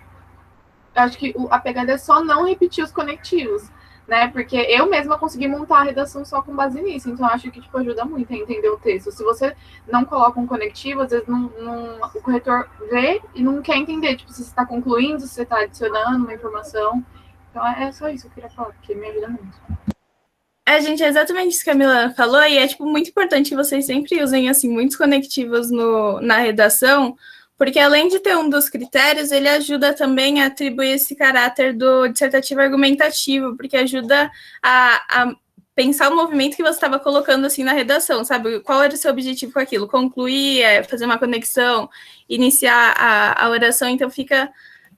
eu acho que a pegada é só não repetir os conectivos, né? Porque eu mesma consegui montar a redação só com base nisso, então acho que ajuda muito a entender o texto. Se você não coloca um conectivo, às vezes o corretor vê e não quer entender, se você está concluindo, se você está adicionando uma informação. Então é só isso que eu queria falar, porque me ajuda muito. Gente, é exatamente isso que a Milena falou, e é muito importante que vocês sempre usem assim, muitos conectivos na redação, porque além de ter um dos critérios, ele ajuda também a atribuir esse caráter do dissertativo argumentativo, porque ajuda a pensar o movimento que você estava colocando assim na redação, sabe? Qual era o seu objetivo com aquilo? Concluir, fazer uma conexão, iniciar a oração, então fica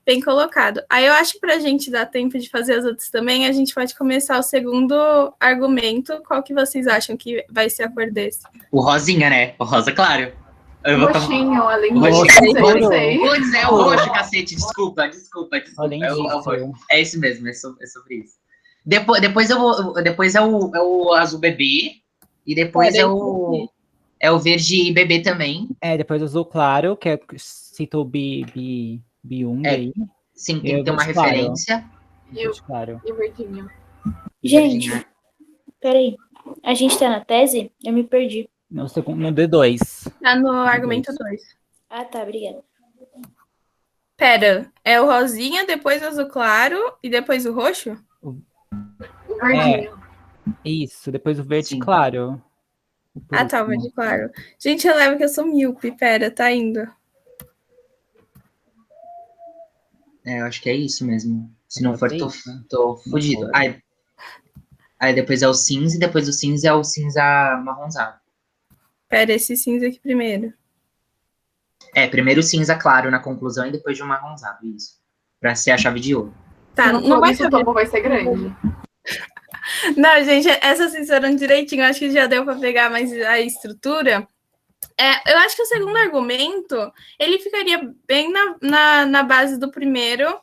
bem colocado. Aí eu acho que para a gente dar tempo de fazer as outras também, a gente pode começar o segundo argumento. Qual que vocês acham que vai ser a cor desse? O rosinha, né? O rosa claro. Roxinho, além do roxinho. Putz, é o roxo, cacete. Desculpa. É isso mesmo, é sobre isso. Depois é o azul bebê, e depois é o verde bebê também. Depois o azul claro, que é citou B1 aí. Sim, tem que ter uma referência. E o verdinho. Gente, peraí. A gente tá na tese? Eu me perdi. No D2. Tá no argumento 2. Ah, tá, obrigada. Pera, é o rosinha, depois o azul claro e depois o roxo? O verdinho. Isso, depois o verde claro. Ah, tá, o verde claro. Gente, releva que eu sou míope, pera, tá indo. Eu acho que é isso mesmo. Se não for, tô fodido. Aí depois é o cinza, e depois do cinza é o cinza marronzado. Pera, esse cinza aqui primeiro. Primeiro o cinza claro na conclusão e depois de um marronzado, isso. Pra ser a chave de ouro. Tá, não vai ser o topo vai ser grande. Não, gente, essas fizeram direitinho, acho que já deu para pegar mais a estrutura. Eu acho que o segundo argumento, ele ficaria bem na base do primeiro,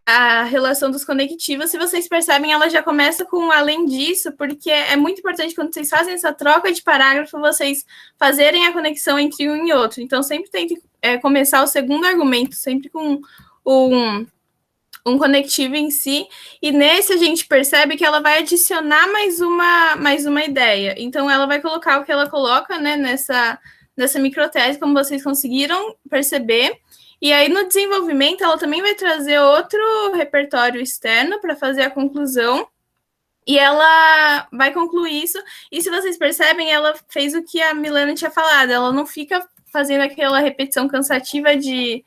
a relação dos conectivos. Se vocês percebem, ela já começa com além disso, porque é muito importante quando vocês fazem essa troca de parágrafo, vocês fazerem a conexão entre um e outro. Então, sempre tente começar o segundo argumento, sempre com um conectivo em si, e nesse a gente percebe que ela vai adicionar mais uma ideia. Então, ela vai colocar o que ela coloca, né, nessa microtese, como vocês conseguiram perceber. E aí, no desenvolvimento, ela também vai trazer outro repertório externo para fazer a conclusão, e ela vai concluir isso. E se vocês percebem, ela fez o que a Milena tinha falado, ela não fica fazendo aquela repetição cansativa de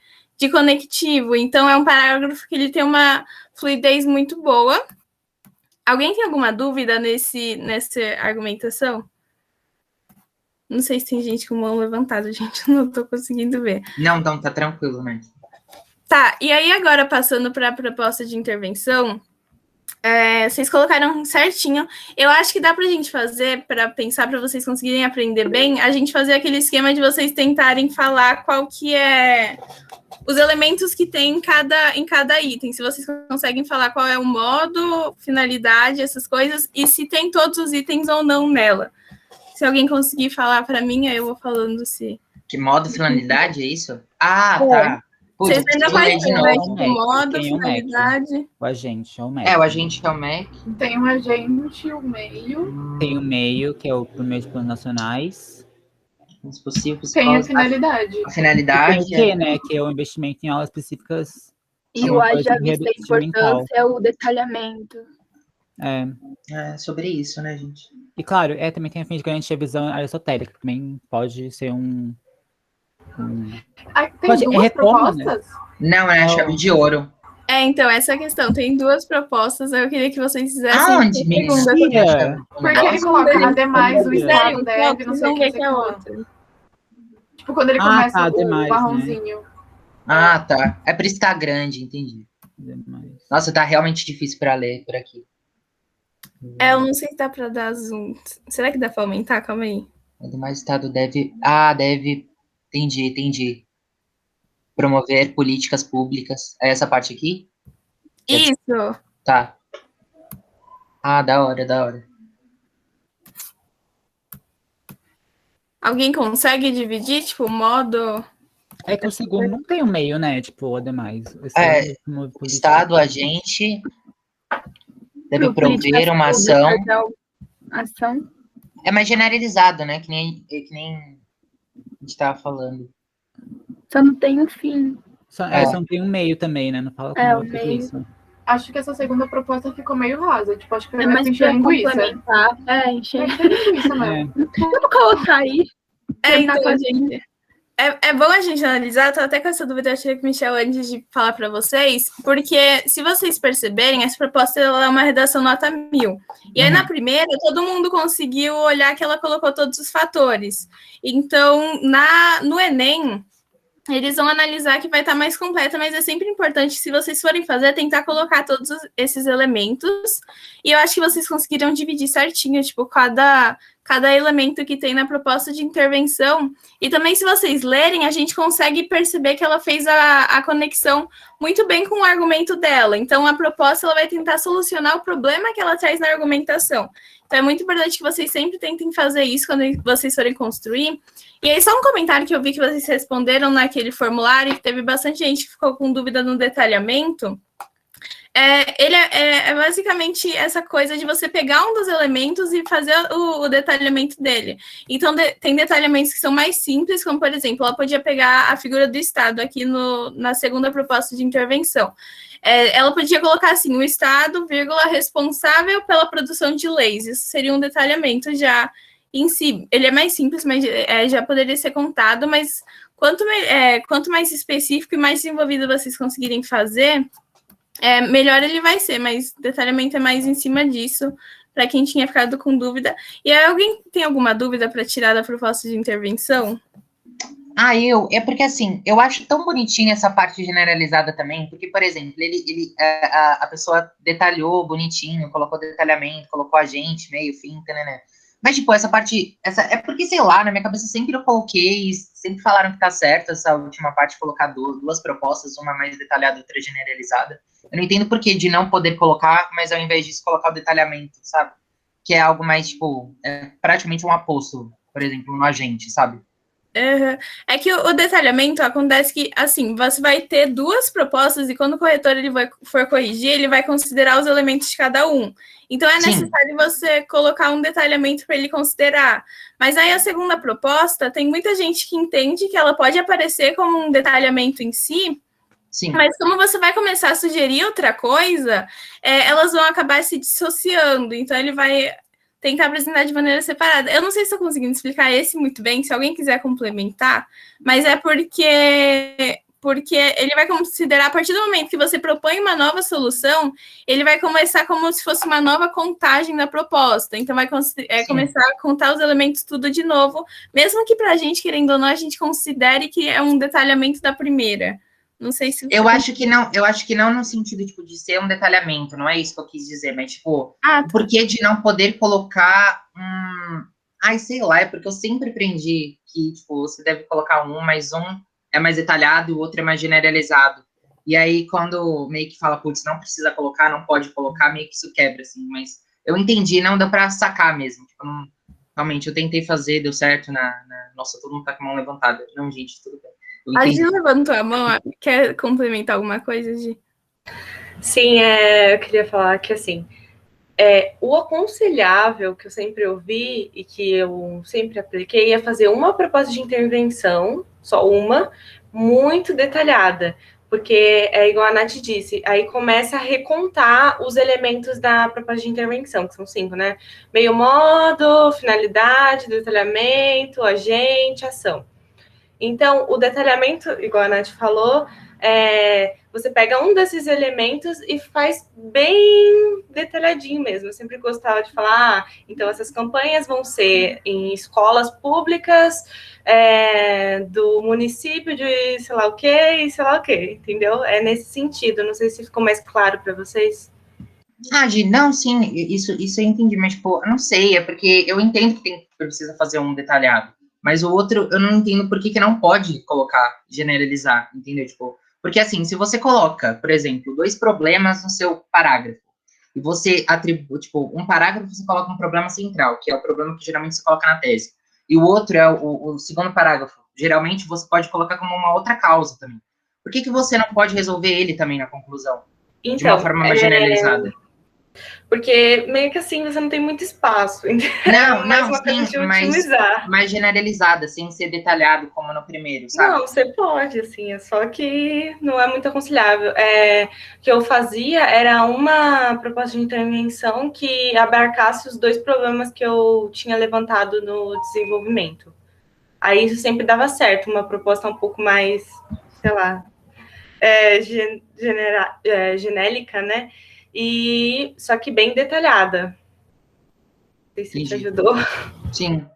conectivo. Então, é um parágrafo que ele tem uma fluidez muito boa. Alguém tem alguma dúvida nessa argumentação? Não sei se tem gente com mão levantada, gente, eu não estou conseguindo ver. Não, tá tranquilo, né? Tá, e aí agora, passando para a proposta de intervenção, vocês colocaram certinho. Eu acho que dá para a gente fazer, para pensar, para vocês conseguirem aprender bem, a gente fazer aquele esquema de vocês tentarem falar qual que é os elementos que tem em cada item. Se vocês conseguem falar qual é o modo, finalidade, essas coisas, e se tem todos os itens ou não nela. Se alguém conseguir falar para mim, aí eu vou falando se... Que modo finalidade, é isso? Ah, É. tá. Putz, Vocês ainda eu vou ler de fazem, né? novo. Tipo, modo, Quem é o Mac? finalidade. O agente é o Mac. É, o agente é o Mac. Tem um agente, o meio. Tem o meio, que é o primeiro de planos nacionais. Os possíveis Tem a pós- finalidade. A E tem finalidade o Q, né? Que é o investimento em aulas específicas. E o alguma A coisa já de vista a reabilitação mental. importância é o detalhamento. é sobre isso, né, gente? E claro, também tem a fim de garantir a visão aristotélica, que também pode ser um Tem Pode- é duas reforma, né? propostas? Não, é a Não. chave de ouro. Então, essa é a questão. Tem 2 propostas, eu queria que vocês fizessem Aonde, a menina? segunda. Mentira! Porque ele coloca, ademais, o Estado Sério, deve, não sei o não que, vê não sei que é o que lá. outra. Tipo, quando ele Ah, começa tá, o demais, marronzinho. Ah, tá. É por isso que tá grande, entendi. Demais. Nossa, tá realmente difícil pra ler por aqui. Eu não sei se dá pra dar zoom. Será que dá pra aumentar? Calma aí. Ademais, o Estado deve... Ah, deve... Entendi. Promover políticas públicas. É essa parte aqui? Isso! Tá. Ah, da hora. Alguém consegue dividir, tipo, modo... É que o segundo não tem o meio, né? Tipo, ademais. O Estado, agente... Deve Pro prover políticas uma públicas, ação... é uma ação. É mais generalizado, né? Que nem a gente tava falando. Só não tem um fim. Só não tem um meio também, né? Não fala como o fazer meio. isso. Acho que essa segunda proposta ficou meio rasa. Tipo, acho que É vai mais encher pra linguiça. complementar. Encher. Vai encher linguiça mesmo. Vamos colocar aí. Tentar Então, fazer. gente... É bom a gente analisar, eu tô até com essa dúvida, eu achei que Michel, antes de falar para vocês, porque se vocês perceberem, essa proposta ela é uma redação nota 1000. E aí, na primeira, todo mundo conseguiu olhar que ela colocou todos os fatores. Então, no Enem, eles vão analisar que vai estar mais completa, mas é sempre importante, se vocês forem fazer, tentar colocar todos esses elementos. E eu acho que vocês conseguiram dividir certinho, tipo, cada elemento que tem na proposta de intervenção. E também, se vocês lerem, a gente consegue perceber que ela fez a conexão muito bem com o argumento dela. Então, a proposta ela vai tentar solucionar o problema que ela traz na argumentação. Então, é muito importante que vocês sempre tentem fazer isso quando vocês forem construir. E aí, só um comentário que eu vi que vocês responderam naquele formulário, que teve bastante gente que ficou com dúvida no detalhamento. Ele é basicamente essa coisa de você pegar um dos elementos e fazer o detalhamento dele. Então, tem detalhamentos que são mais simples, como, por exemplo, ela podia pegar a figura do Estado aqui na segunda proposta de intervenção. Ela podia colocar assim, o Estado, vírgula, responsável pela produção de leis. Isso seria um detalhamento já em si. Ele é mais simples, mas já poderia ser contado, mas quanto mais específico e mais desenvolvido vocês conseguirem fazer, melhor ele vai ser, mas detalhamento é mais em cima disso, para quem tinha ficado com dúvida. E aí, alguém tem alguma dúvida para tirar da proposta de intervenção? É porque assim, eu acho tão bonitinha essa parte generalizada também, porque, por exemplo, a pessoa detalhou bonitinho, colocou detalhamento, colocou agente, meio, fim, né? Mas, tipo, essa parte, é porque, sei lá, na minha cabeça sempre eu coloquei, sempre falaram que tá certo essa última parte, colocar duas propostas, uma mais detalhada e outra generalizada. Eu não entendo por que de não poder colocar, mas ao invés disso colocar o detalhamento, sabe? Que é algo mais, tipo, praticamente um aposto, por exemplo, no agente, sabe? É que o detalhamento acontece que, assim, você vai ter 2 propostas e quando o corretor for corrigir, ele vai considerar os elementos de cada um. Então, é necessário você colocar um detalhamento para ele considerar. Mas aí, a segunda proposta, tem muita gente que entende que ela pode aparecer como um detalhamento em si. Sim. Mas como você vai começar a sugerir outra coisa, elas vão acabar se dissociando. Então, ele vai tentar apresentar de maneira separada. Eu não sei se estou conseguindo explicar esse muito bem, se alguém quiser complementar, mas é porque ele vai considerar, a partir do momento que você propõe uma nova solução, ele vai começar como se fosse uma nova contagem da proposta. Então, vai começar a contar os elementos tudo de novo, mesmo que para a gente, querendo ou não, a gente considere que é um detalhamento da primeira. Não sei se... Eu acho que não no sentido, tipo, de ser um detalhamento, não é isso que eu quis dizer, mas, tipo, o porquê de não poder colocar sei lá, é porque eu sempre aprendi que, tipo, você deve colocar mas um é mais detalhado e o outro é mais generalizado. E aí, quando meio que fala, putz, não precisa colocar, não pode colocar, meio que isso quebra, assim, mas eu entendi, não dá pra sacar mesmo, tipo, não realmente, eu tentei fazer, deu certo Nossa, todo mundo tá com a mão levantada. Não, gente, tudo bem. Eu A entendi. Gi levantou a mão. Quer complementar alguma coisa, Gi? Sim, eu queria falar que, assim, o aconselhável que eu sempre ouvi e que eu sempre apliquei é fazer uma proposta de intervenção, só uma, muito detalhada, porque é igual a Nath disse, aí começa a recontar os elementos da proposta de intervenção, que são 5, né? Meio modo, finalidade, detalhamento, agente, ação. Então, o detalhamento, igual a Nath falou, você pega um desses elementos e faz bem detalhadinho mesmo. Eu sempre gostava de falar, então essas campanhas vão ser em escolas públicas do município de sei lá o quê e sei lá o quê, entendeu? É nesse sentido, não sei se ficou mais claro para vocês. Gi, não, sim, isso eu entendi, mas, tipo, eu não sei, é porque eu entendo que precisa fazer um detalhado, mas o outro, eu não entendo por que não pode colocar, generalizar, entendeu? Tipo, porque, assim, se você coloca, por exemplo, 2 problemas no seu parágrafo, e você atribui, tipo, um parágrafo você coloca um problema central, que é o problema que geralmente você coloca na tese, e o outro é o segundo parágrafo, geralmente você pode colocar como uma outra causa também. Por que você não pode resolver ele também na conclusão? Então, de uma forma mais generalizada? Porque meio que assim você não tem muito espaço. Não, sim, mais generalizada, sem ser detalhado como no primeiro, sabe? Não, você pode, assim, é só que não é muito aconselhável. O que eu fazia era uma proposta de intervenção que abarcasse os 2 problemas que eu tinha levantado no desenvolvimento. Aí isso sempre dava certo, uma proposta um pouco mais, sei lá, genérica, né? E só que bem detalhada. Não sei se te ajudou. Sim.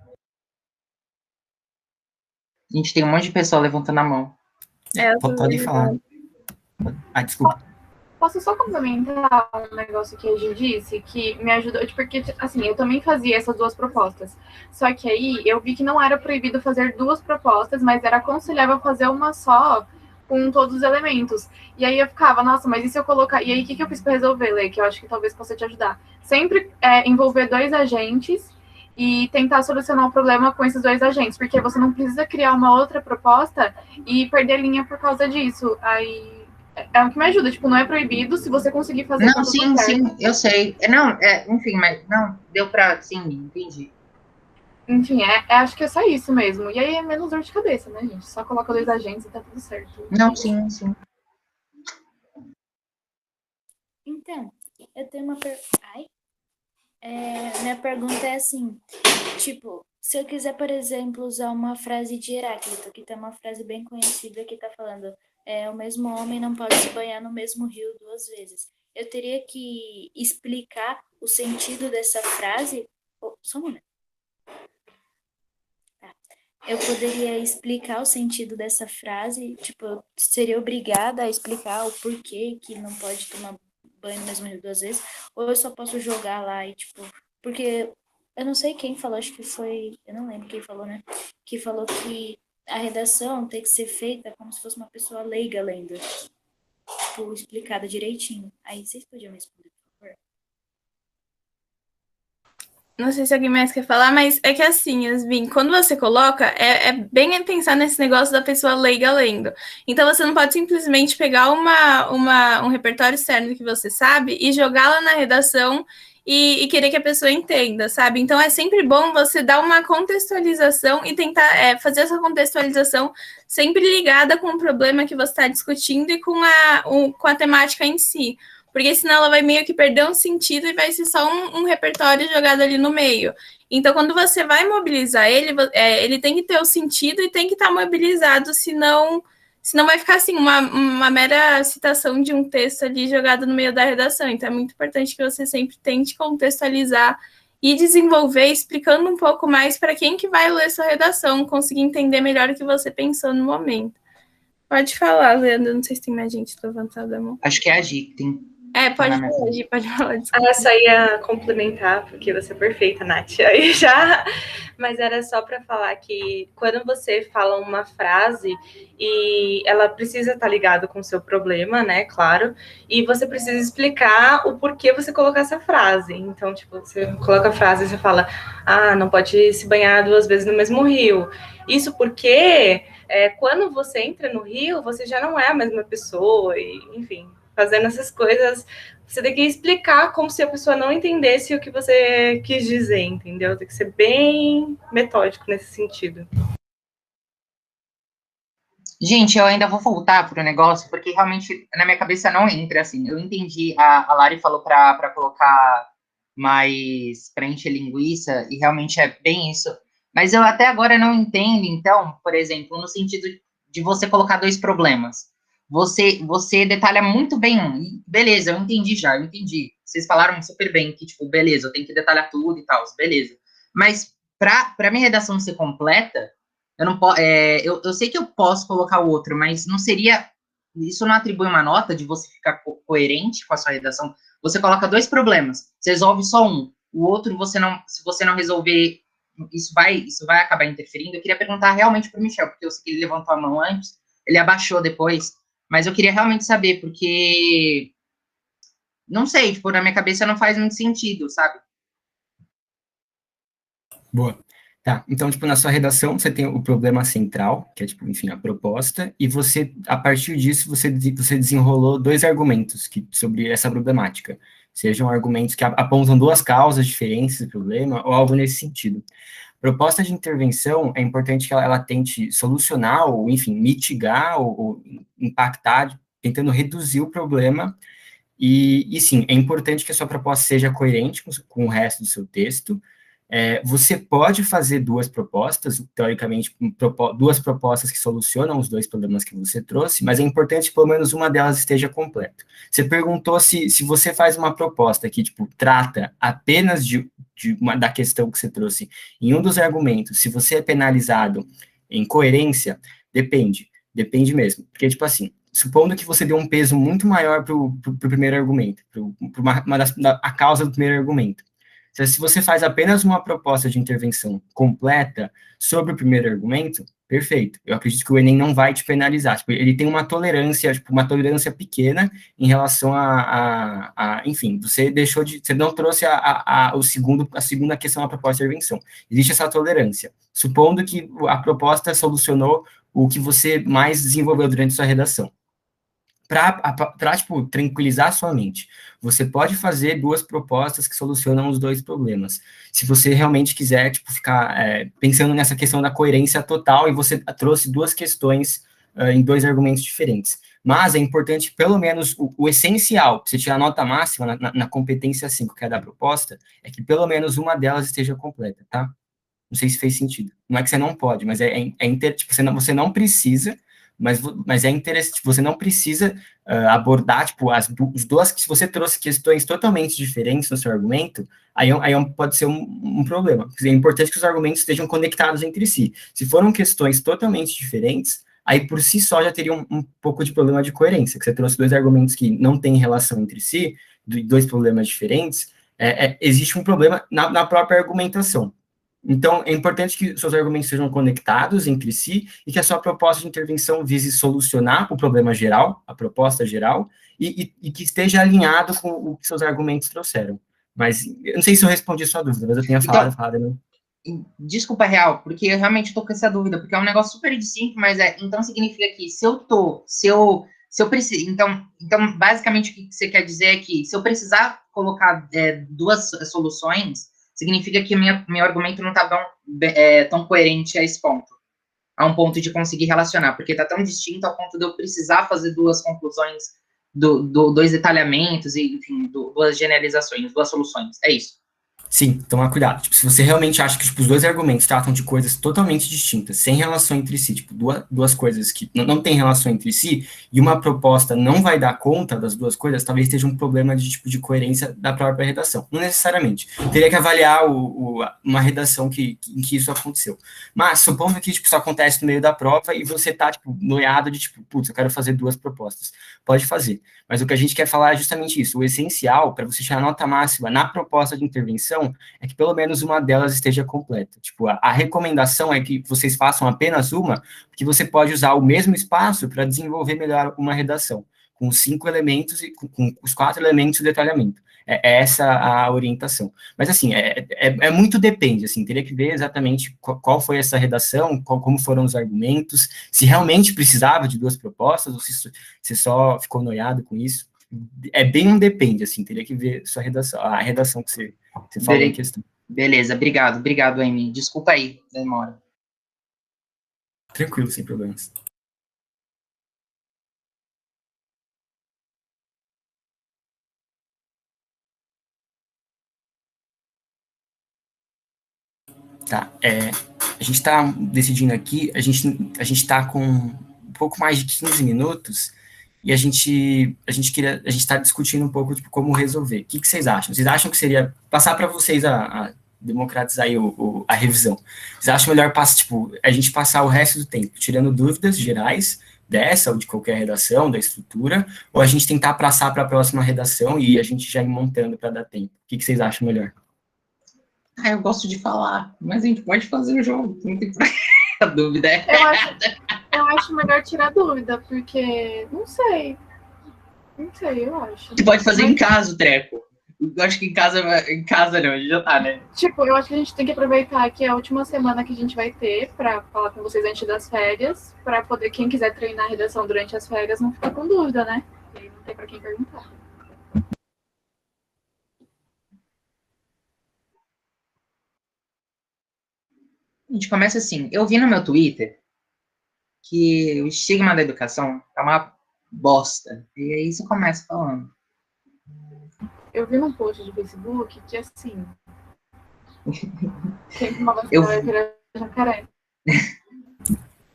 A gente tem um monte de pessoa levantando a mão. Pode falar. Desculpa. Posso só complementar um negócio que a gente disse, que me ajudou, porque, assim, eu também fazia essas 2 propostas. Só que aí eu vi que não era proibido fazer 2 propostas, mas era aconselhável fazer uma só, com todos os elementos. E aí eu ficava, nossa, mas e se eu colocar... E aí o que eu fiz para resolver, Lê? Que eu acho que talvez possa te ajudar. Sempre envolver 2 agentes e tentar solucionar o problema com esses 2 agentes, porque você não precisa criar uma outra proposta e perder linha por causa disso. Aí é o que me ajuda, tipo, não é proibido se você conseguir fazer. Não, sim, eu sei. Enfim, mas não, deu pra, sim, entendi. Enfim, acho que é só isso mesmo. E aí é menos dor de cabeça, né, gente? Só coloca 2 agentes e tá tudo certo. Não, sim. Então, eu tenho uma minha pergunta é assim, tipo, se eu quiser, por exemplo, usar uma frase de Heráclito, que tem uma frase bem conhecida que tá falando, o mesmo homem não pode se banhar no mesmo rio 2 vezes. Eu teria que explicar o sentido dessa frase? Só um momento. Eu poderia explicar o sentido dessa frase, tipo, eu seria obrigada a explicar o porquê que não pode tomar banho no mesmo rio 2 vezes, ou eu só posso jogar lá e, tipo, porque eu não sei quem falou, acho que foi, eu não lembro quem falou, né, que falou que a redação tem que ser feita como se fosse uma pessoa leiga lendo, tipo, explicada direitinho. Aí vocês podiam me responder, por favor? Não sei se alguém mais quer falar, mas é que assim, Yasmin, quando você coloca, é bem pensar nesse negócio da pessoa leiga lendo. Então, você não pode simplesmente pegar um repertório externo que você sabe e jogar lá na redação e querer que a pessoa entenda, sabe? Então, é sempre bom você dar uma contextualização e tentar fazer essa contextualização sempre ligada com o problema que você está discutindo e com a temática em si. Porque senão ela vai meio que perder um sentido e vai ser só um repertório jogado ali no meio. Então, quando você vai mobilizar ele, ele tem que ter o sentido e tem que estar mobilizado, senão vai ficar assim, uma mera citação de um texto ali jogado no meio da redação. Então, é muito importante que você sempre tente contextualizar e desenvolver, explicando um pouco mais para quem que vai ler sua redação, conseguir entender melhor o que você pensou no momento. Pode falar, Leandro, não sei se tem mais gente levantada a mão. Acho que é a Gi que tem... pode falar, Gi, pode falar. Desculpa. Essa ia complementar, porque você é perfeita, Nath. Aí já... Mas era só para falar que quando você fala uma frase e ela precisa estar ligada com o seu problema, né, claro, e você precisa explicar o porquê você colocar essa frase. Então, tipo, você coloca a frase e você fala, não pode se banhar 2 vezes no mesmo rio. Isso porque quando você entra no rio, você já não é a mesma pessoa, e, enfim, fazendo essas coisas, você tem que explicar como se a pessoa não entendesse o que você quis dizer, entendeu? Tem que ser bem metódico nesse sentido. Gente, eu ainda vou voltar pro negócio, porque realmente na minha cabeça não entra, assim. Eu entendi, a Lari falou para colocar mais, para encher linguiça, e realmente é bem isso. Mas eu até agora não entendo, então, por exemplo, no sentido de você colocar 2 problemas. Você detalha muito bem um, e beleza, eu entendi já, eu entendi. Vocês falaram super bem que, tipo, beleza, eu tenho que detalhar tudo e tal, beleza. Mas para minha redação ser completa, eu não eu sei que eu posso colocar o outro, mas não seria. Isso não atribui uma nota de você ficar coerente com a sua redação. Você coloca 2 problemas, você resolve só um. O outro, se você não resolver, isso vai acabar interferindo. Eu queria perguntar realmente para o Michel, porque eu sei que ele levantou a mão antes, ele abaixou depois, mas eu queria realmente saber, porque não sei, tipo, na minha cabeça não faz muito sentido, sabe? Boa. Tá, então, tipo, na sua redação, você tem o problema central, que é, tipo, enfim, a proposta, e você, a partir disso, você desenrolou 2 argumentos sobre essa problemática. Sejam argumentos que apontam 2 causas diferentes do problema, ou algo nesse sentido. Proposta de intervenção, é importante que ela tente solucionar, ou, enfim, mitigar, ou impactar, tentando reduzir o problema, e sim, é importante que a sua proposta seja coerente com o resto do seu texto. Você pode fazer 2 propostas, teoricamente, 2 propostas que solucionam os 2 problemas que você trouxe, mas é importante que pelo menos uma delas esteja completa. Você perguntou se você faz uma proposta que, tipo, trata apenas da questão que você trouxe em um dos argumentos, se você é penalizado em coerência, depende mesmo, porque, tipo assim, supondo que você deu um peso muito maior para o primeiro argumento, para a causa do primeiro argumento. Se você faz apenas uma proposta de intervenção completa sobre o primeiro argumento, perfeito. Eu acredito que o Enem não vai te penalizar. Tipo, ele tem uma tolerância, tipo, uma tolerância pequena em relação enfim, você não trouxe a segunda questão da proposta de intervenção. Existe essa tolerância. Supondo que a proposta solucionou o que você mais desenvolveu durante sua redação. Para tipo, tranquilizar sua mente, você pode fazer 2 propostas que solucionam os 2 problemas. Se você realmente quiser, tipo, ficar pensando nessa questão da coerência total, e você trouxe 2 questões em 2 argumentos diferentes. Mas é importante, pelo menos, o essencial, para você tirar a nota máxima na competência 5, que é da proposta, é que pelo menos uma delas esteja completa, tá? Não sei se fez sentido. Não é que você não pode, mas tipo, você não precisa, mas é interessante, você não precisa abordar, tipo, os 2, se você trouxe questões totalmente diferentes no seu argumento, aí pode ser um problema. É importante que os argumentos estejam conectados entre si. Se foram questões totalmente diferentes, aí por si só já teria um pouco de problema de coerência, que você trouxe 2 argumentos que não têm relação entre si, 2 problemas diferentes, existe um problema na própria argumentação. Então, é importante que seus argumentos sejam conectados entre si e que a sua proposta de intervenção vise solucionar o problema geral, a proposta geral, e que esteja alinhado com o que seus argumentos trouxeram. Mas, eu não sei se eu respondi a sua dúvida, mas eu tenho falado, né? Desculpa, real, porque eu realmente tô com essa dúvida, porque é um negócio super distinto, mas então significa que se eu preciso, então, basicamente, o que você quer dizer é que se eu precisar colocar 2 soluções, significa que meu argumento não está tão coerente a esse ponto, a um ponto de conseguir relacionar, porque está tão distinto ao ponto de eu precisar fazer 2 conclusões, 2 detalhamentos, e, enfim, 2 generalizações, 2 soluções. É isso. Sim, toma cuidado. Tipo, se você realmente acha que tipo, os 2 argumentos tratam de coisas totalmente distintas, sem relação entre si, tipo, duas coisas que não têm relação entre si, e uma proposta não vai dar conta das 2 coisas, talvez esteja um problema de coerência da própria redação. Não necessariamente. Teria que avaliar uma redação em que isso aconteceu. Mas, supondo que tipo, isso acontece no meio da prova e você tá, tipo, noiado de, tipo, putz, eu quero fazer 2 propostas. Pode fazer. Mas o que a gente quer falar é justamente isso. O essencial, para você tirar a nota máxima na proposta de intervenção, redação é que pelo menos uma delas esteja completa. Tipo, a recomendação é que vocês façam apenas uma, porque você pode usar o mesmo espaço para desenvolver melhor uma redação, com 5 elementos e com os 4 elementos de detalhamento. É essa a orientação. Mas, assim, muito depende, assim, teria que ver exatamente qual foi essa redação, como foram os argumentos, se realmente precisava de 2 propostas, ou se você só ficou noiado com isso. É bem um depende, assim, teria que ver sua redação, a redação que você falou em questão. Beleza, obrigado, Amy. Desculpa aí, demora. Tranquilo, sem problemas. Tá, a gente está decidindo aqui, a gente está com um pouco mais de 15 minutos e a gente está discutindo um pouco tipo, como resolver. O que vocês acham? Vocês acham que seria passar para vocês a democratizar aí a revisão? Vocês acham melhor a gente passar o resto do tempo tirando dúvidas gerais dessa ou de qualquer redação, da estrutura, ou a gente tentar passar para a próxima redação e a gente já ir montando para dar tempo? O que vocês acham melhor? Eu gosto de falar, mas a gente pode fazer o jogo, não tem a dúvida. Eu acho melhor tirar dúvida, porque não sei, eu acho. Você pode fazer em casa o treco. Eu acho que em casa não, já tá, né? Tipo, eu acho que a gente tem que aproveitar que é a última semana que a gente vai ter pra falar com vocês antes das férias, pra poder, quem quiser treinar a redação durante as férias, não ficar com dúvida, né? E aí não tem pra quem perguntar. A gente começa assim. Eu vi no meu Twitter que o estigma da educação é uma bosta. E aí você começa falando. Eu vi num post de Facebook que, assim, quem tomava vacina vai virar jacaré.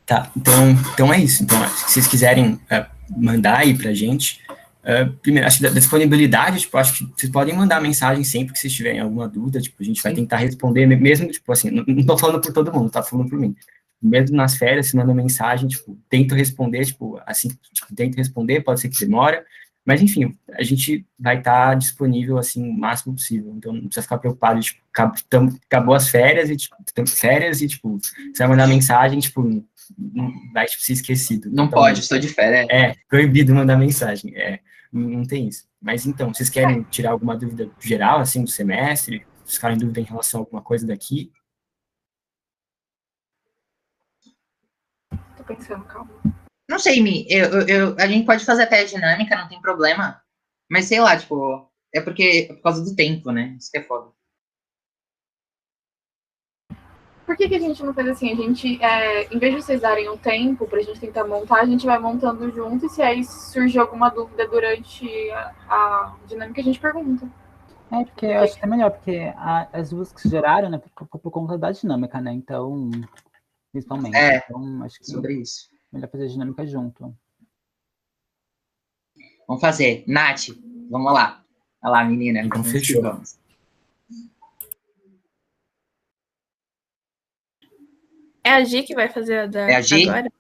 Tá, então é isso. Então, se vocês quiserem mandar aí pra gente, primeiro, acho que da disponibilidade, tipo, acho que vocês podem mandar mensagem sempre que vocês tiverem alguma dúvida, tipo, a gente vai tentar responder, mesmo, tipo, assim, não tô falando por todo mundo, tá falando por mim. Mesmo nas férias, se manda mensagem, tipo, tento responder, tipo, assim, tipo, tento responder, pode ser que demora, mas, enfim, a gente vai estar disponível, assim, o máximo possível, então não precisa ficar preocupado, tipo, acabou as férias e, tipo, você vai mandar mensagem, tipo, não vai tipo, ser esquecido. Não então, pode, estou de férias. Proibido mandar mensagem, não tem isso. Mas, então, vocês querem tirar alguma dúvida geral, assim, do semestre? Vocês ficaram em dúvida em relação a alguma coisa daqui? Tô pensando, calma. Não sei, Mi, a gente pode fazer até a dinâmica, não tem problema. Mas sei lá, tipo, é por causa do tempo, né? Isso que é foda. Por que a gente não faz assim? A gente, em vez de vocês darem um tempo pra gente tentar montar, a gente vai montando junto e se aí surgir alguma dúvida durante a dinâmica, a gente pergunta. Porque eu acho que é melhor, porque as duas que se geraram, né, por conta da dinâmica, né, então, principalmente. Então, acho que sobre isso. É melhor fazer a dinâmica junto. Vamos fazer. Nath, vamos lá. Olha lá, menina. Então, fechou. Vamos. É a Gi que vai fazer a da agora?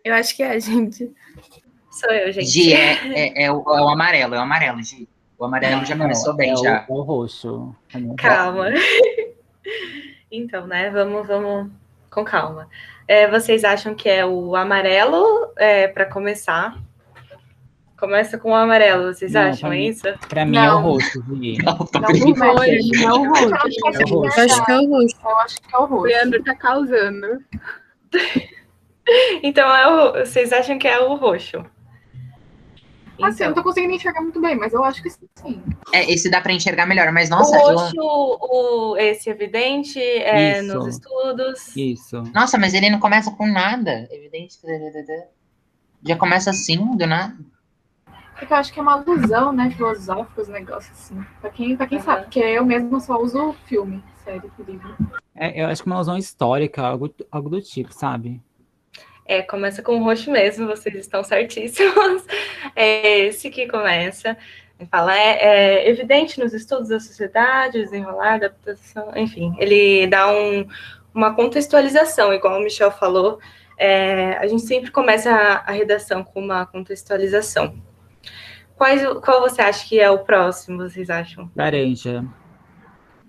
Eu acho que é a gente. Sou eu, gente. Gi, é o amarelo, Gi. O amarelo já começou bem, já. É o roxo. Calma. Então, né, vamos com calma. Vocês acham que é o amarelo para começar? Começa com o amarelo, vocês acham isso? Pra mim é o roxo, Gi. Não, é o roxo. Eu acho que é o roxo. Eu acho que é o roxo. O Leandro tá causando. Então, vocês acham que é o roxo? Assim, eu não tô conseguindo enxergar muito bem, mas eu acho que sim. Esse dá pra enxergar melhor, mas nossa... O roxo, esse evidente, nos estudos. Isso. Nossa, mas ele não começa com nada. Evidente. Já começa assim, do nada. Porque eu acho que é uma alusão, né, filosófica, os negócios assim. Pra quem sabe, porque eu mesmo só uso filme, série, livro. Eu acho que é uma alusão histórica, algo do tipo, sabe? Começa com o roxo mesmo, vocês estão certíssimos. É esse que começa. Ele fala, evidente nos estudos da sociedade, desenrolar, adaptação, enfim. Ele dá uma contextualização, igual o Michel falou. A gente sempre começa a redação com uma contextualização. Qual você acha que é o próximo, vocês acham? Laranja.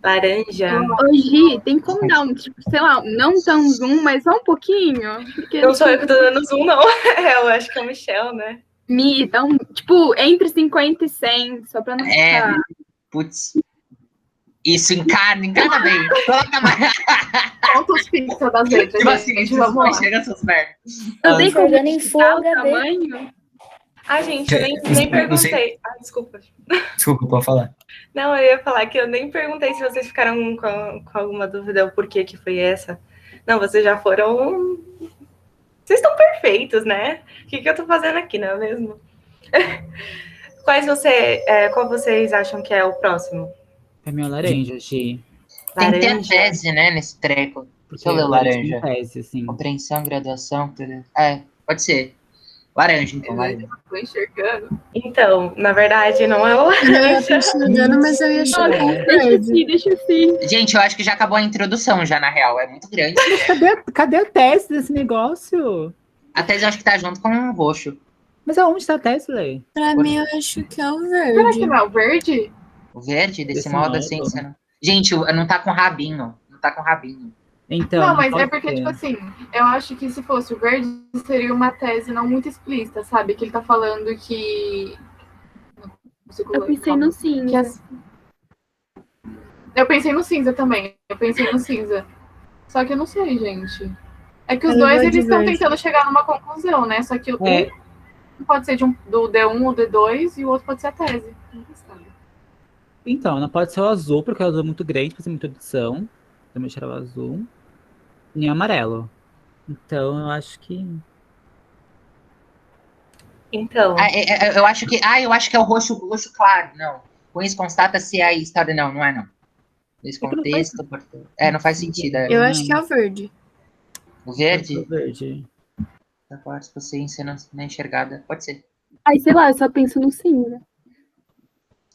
Laranja. Ô, Gi, tem como dar um, tipo, sei lá, não tão zoom, mas só um pouquinho? Porque Não sou eu que tô dando zoom, não. Eu acho que é o Michel, né? Me dá um, tipo, entre 50 e 100, só pra não ficar... Putz. Isso, encarna bem. Coloca mais. Conta os pixels das letras, Tipo assim, gente, vamos lá. chega essas merdas. Também como Jogando em Full o HD. tamanho? Ah, gente, nem Não sei. perguntei. Ah, desculpa. Desculpa, pode falar. Não, eu ia falar que eu nem perguntei se vocês ficaram com alguma dúvida o porquê que foi essa. Não, vocês já foram... Vocês estão perfeitos, né? O que eu tô fazendo aqui, não é mesmo? Qual vocês acham que é o próximo? É minha laranja, Gi. Tem que ter a Laranja. tese, né, nesse treco. Porque Deixa eu ler o laranja tem laranja. tese, assim. Compreensão, graduação. Pode ser. Laranja, então, laranja. Tô enxergando. Então, na verdade, não é o Eu tô laranja. enxergando, mas eu ia chamar Deixa assim. Gente, eu acho que já acabou a introdução, já, na real. É muito grande. Cadê a tese desse negócio? A tese eu acho que tá junto com o roxo. Mas aonde tá a tese, Lei? Pra mim, eu acho que é o Será verde. que não é o verde? O verde, desse Desse modo, modo. assim, você não... Gente, não tá com rabinho. Não tá com rabinho. Então, não, mas pode é porque, ser. tipo assim, eu acho que se fosse o verde, seria uma tese não muito explícita, sabe? Que ele tá falando que... Eu pensei no cinza. Eu pensei no cinza também. Eu pensei no cinza. Só que eu não sei, gente. É que os Eu dois, vou de eles estão verde. tentando chegar numa conclusão, né? Só que É. um pode ser do D1 ou D2 e o outro pode ser a tese. Não sabe. Então, não pode ser o azul, porque o azul é muito grande, fazer muita edição. Também tirar o azul. Nem o amarelo. Então, eu acho que... Então, Eu acho que... eu acho que é o roxo claro. Não. Com isso constata-se a história. Não é não. Nesse É que não contexto... não faz sentido. Eu acho que é o verde. O verde... O verde. Da parte que você ensina na enxergada. Pode ser. Ai, sei lá, eu só penso no cinza.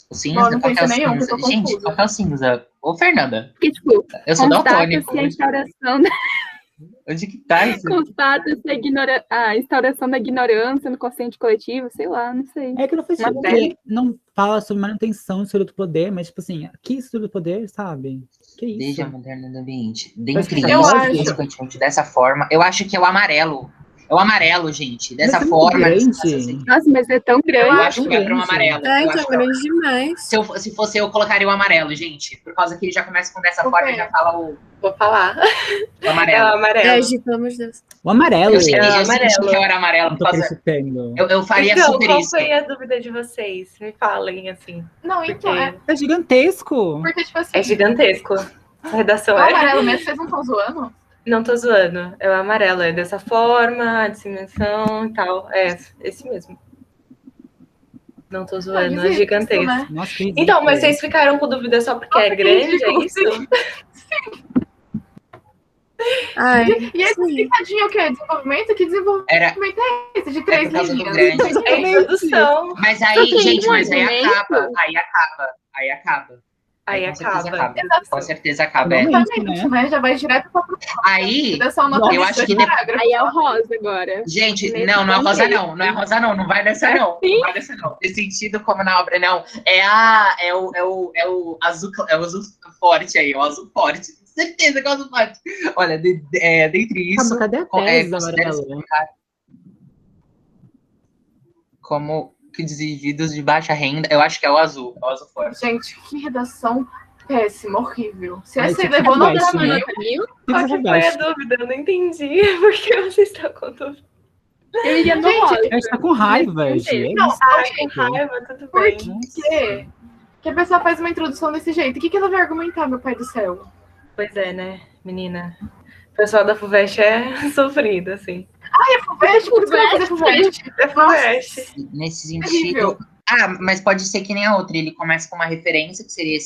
O cinza, Não, não qual que é o pensei nenhum, cinza? que eu tô Gente, confusa. qual que é o cinza? Ô, Fernanda, Porque, tipo, eu sou daltônico. constata-se a instauração da... Onde que tá isso? Constata-se a instauração da ignorância no consciente coletivo, sei lá, não sei. É que não faz Uma sentido, tese. porque não fala sobre manutenção do estudo do poder, mas, tipo assim, que estudo do poder, sabe? Que isso? Desde a moderna do ambiente. Mas Dentre eu isso, acho. consequentemente, dessa forma, eu acho que é o amarelo. É o amarelo, gente. Dessa Mas é muito forma. grande. Nossa, mas é tão Eu grande. acho que vai para um amarelo. É, Eu que é acho que grande demais. se fosse eu, colocaria o amarelo, gente. Por causa que ele já começa com dessa forma e já fala o vou falar. o amarelo. É o amarelo. É, Gi, pelo amor de Deus. O amarelo. Eu senti amarelo. que eu era amarelo. Não Por tô causa... acreditando. eu faria Então, super qual isso. foi a dúvida de vocês? Me falem, assim. Não, então, É gigantesco. porque, tipo assim, É gigantesco. A redação o é... amarelo mesmo, vocês não estão zoando? Não tô zoando. É o amarelo. É dessa forma, a dimensão e tal. É esse mesmo. Não tô zoando. É gigantesco. Né? Nossa, que Então, mas ridículo. vocês ficaram com dúvida só porque é grande, é isso? Ai, E esse picadinho o quê? Desenvolvimento? Que desenvolvimento é esse? De 3 por causa do linhas? grande. É introdução. Mas aí, tem gente, um mas aí argumento? acaba. Aí acaba. Aí com certeza acaba. Com certeza acaba. Exatamente, né? Já vai direto pra Aí, redação nota eu acho que depois... Aí é o rosa agora. Gente, Nesse não é rosa contexto. não. Não é rosa não. Não vai dessa não. Não vai dessa não. Nesse sentido, como na obra, não. É o azul, é o azul forte aí, o azul forte. Certeza que é o azul forte. Olha, dentre isso... Cadê a tese do considera-se amarelo? como que indivíduos de baixa renda, eu acho que é o azul forte. Gente, que redação péssima, horrível. Se Ai, você tipo, levou no reveste, né? nota mil, Qual que foi a dúvida? Eu não entendi. Por que você está com dúvida? Eu iria no Gente, rosa. A gente tá com raiva, Gi. É Não, isso. Ai, com raiva, tudo por bem. quê? Que a pessoa faz uma introdução desse jeito. O que ela vai argumentar, meu pai do céu? Pois é, né, menina? O pessoal da FUVEST é sofrido, assim. É FUVEST? Por que você vai fazer FUVEST? É FUVEST. Nesse Terrível. sentido... mas pode ser que nem a outra. Ele começa com uma referência, que seria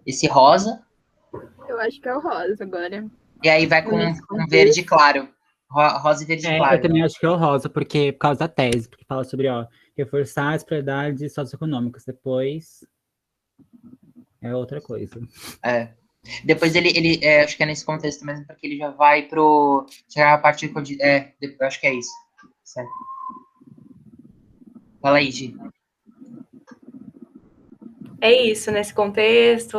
esse rosa, Eu acho que é o rosa agora. e aí vai com um verde claro. Rosa e verde Eu claro. também acho que é o rosa, porque por causa da tese, porque fala sobre, reforçar as prioridades socioeconômicas. Depois é outra coisa. Depois ele acho que é nesse contexto mesmo, porque ele já vai pro... Chegar a partir de... eu acho que é isso. Certo. Fala aí, Gi. é isso, nesse contexto,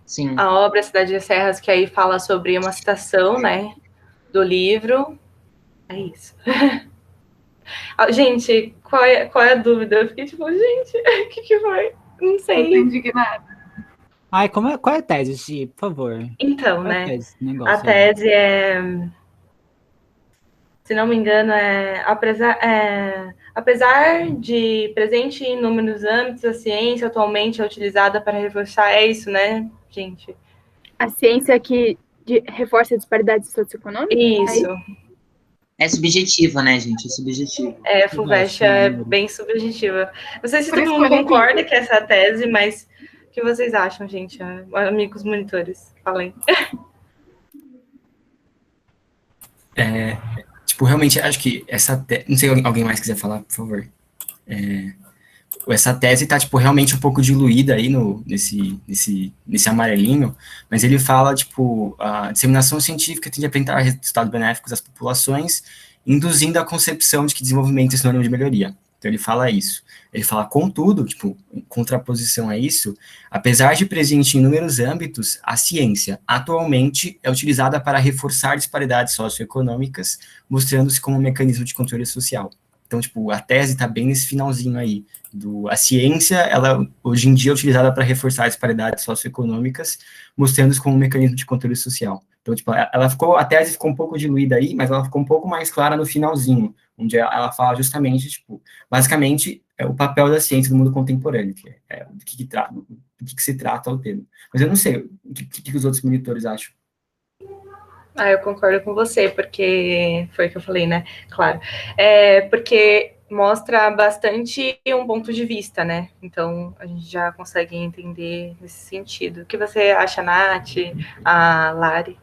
Sim. a obra Cidade das Serras, que aí fala sobre uma citação, né, do livro. É isso. Gente, qual é a dúvida? Eu fiquei tipo, gente, o que foi? Não Eu tô sei. indignada. Ai, qual é a tese, Gi, por favor? Então, Qual é a né, tese desse negócio a aí? tese se não me engano, apesar de presente em inúmeros âmbitos, a ciência atualmente é utilizada para reforçar, é isso, né, gente? A ciência que reforça a disparidade socioeconômica? Isso. É subjetivo, né, gente? É subjetivo. FUVEST é bem subjetiva. Não sei se Por todo isso mundo que eu concorda que essa é a tese, mas o que vocês acham, gente? Amigos monitores, falem. Tipo, realmente, acho que essa tese... Não sei se alguém mais quiser falar, por favor. Essa tese tá, tipo, realmente um pouco diluída aí nesse amarelinho, mas ele fala, tipo, a disseminação científica tende a apresentar resultados benéficos às populações, induzindo a concepção de que desenvolvimento é sinônimo de melhoria. Então, ele fala isso. Ele fala, contudo, tipo, em contraposição a isso, apesar de presente em inúmeros âmbitos, a ciência, atualmente, é utilizada para reforçar disparidades socioeconômicas, mostrando-se como um mecanismo de controle social. Então, tipo, a tese está bem nesse finalzinho aí. A ciência, ela hoje em dia é utilizada para reforçar disparidades socioeconômicas, mostrando-se como um mecanismo de controle social. Então, tipo, a tese ficou um pouco diluída aí, mas ela ficou um pouco mais clara no finalzinho, onde ela fala justamente, tipo, basicamente, é o papel da ciência no mundo contemporâneo, que é do que se trata o tema. Mas eu não sei, o que os outros monitores acham? Eu concordo com você, porque foi o que eu falei, né? Claro. Porque mostra bastante um ponto de vista, né? Então, a gente já consegue entender nesse sentido. O que você acha, Nath, a Lari?